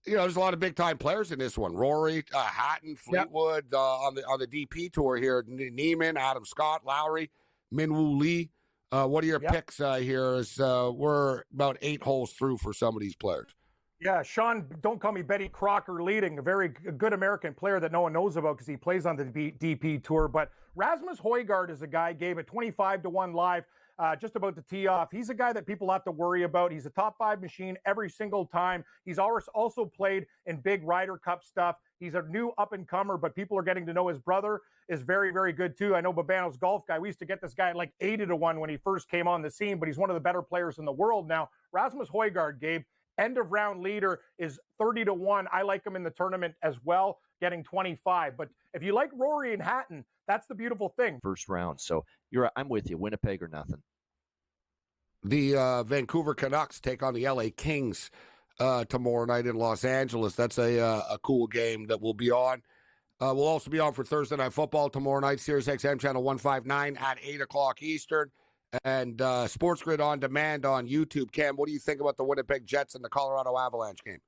there's a lot of big-time players in this one. Rory, Hatton, Fleetwood on the DP tour here. Neiman, Adam Scott, Lowry, Minwoo Lee. What are your picks here as we're about 8 holes through for some of these players? Yeah, Sean, don't call me Betty Crocker leading, a very good American player that no one knows about because he plays on the DP Tour. But Rasmus Højgaard is a guy, gave it 25-1 live, just about to tee off. He's a guy that people have to worry about. He's a top 5 machine every single time. He's also played in big Ryder Cup stuff. He's a new up-and-comer, but people are getting to know his brother is very, very good, too. I know Babano's golf guy. We used to get this guy at like 80-1 when he first came on the scene, but he's one of the better players in the world now. Rasmus Højgaard, Gabe, end-of-round leader is 30-1. I like him in the tournament as well, getting 25. But if you like Rory and Hatton, that's the beautiful thing. First round. So I'm with you. Winnipeg or nothing. The Vancouver Canucks take on the LA Kings tomorrow night in Los Angeles. That's a cool game that will be on. We'll also be on for Thursday Night Football tomorrow night, Sirius XM Channel 159 at 8 o'clock Eastern. And SportsGrid on demand on YouTube. Cam, what do you think about the Winnipeg Jets and the Colorado Avalanche game?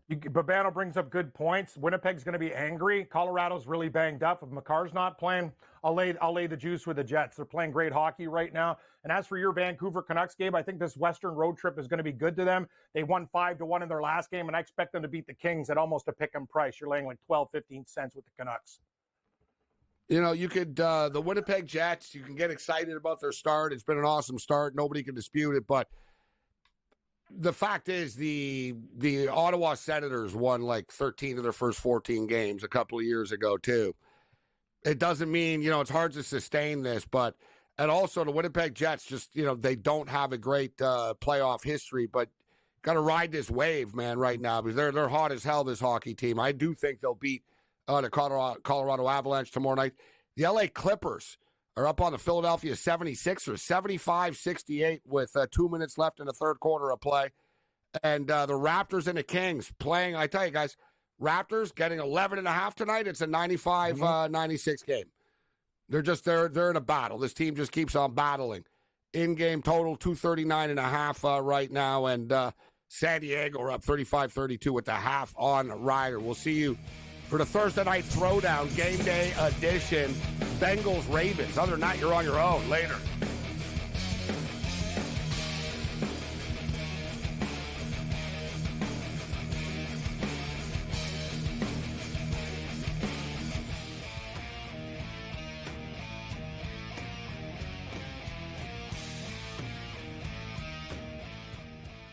Babano brings up good points. Winnipeg's going to be angry. Colorado's really banged up. If McCarr's not playing, I'll lay the juice with the Jets. They're playing great hockey right now. And as for your Vancouver Canucks game, I think this Western road trip is going to be good to them. They won 5-1 in their last game, and I expect them to beat the Kings at almost a pick-em price. You're laying like 12-15 cents with the Canucks. You could the Winnipeg Jets, you can get excited about their start. It's been an awesome start. Nobody can dispute it. But the fact is the Ottawa Senators won like 13 of their first 14 games a couple of years ago, too. It doesn't mean, it's hard to sustain this. But and also the Winnipeg Jets just, they don't have a great playoff history. But got to ride this wave, man, right now because they're hot as hell, this hockey team. I do think they'll beat the Colorado Avalanche tomorrow night. The LA Clippers are up on the Philadelphia 76ers, 75-68 with 2 minutes left in the third quarter of play. And the Raptors and the Kings playing, I tell you guys, Raptors getting 11.5 tonight. It's a 95-96 game. They're in a battle. This team just keeps on battling. In-game total 239.5 right now. And San Diego are up 35-32 with the half on Ryder. We'll see you for the Thursday Night Throwdown, Game Day Edition, Bengals-Ravens. Other than that, you're on your own. Later.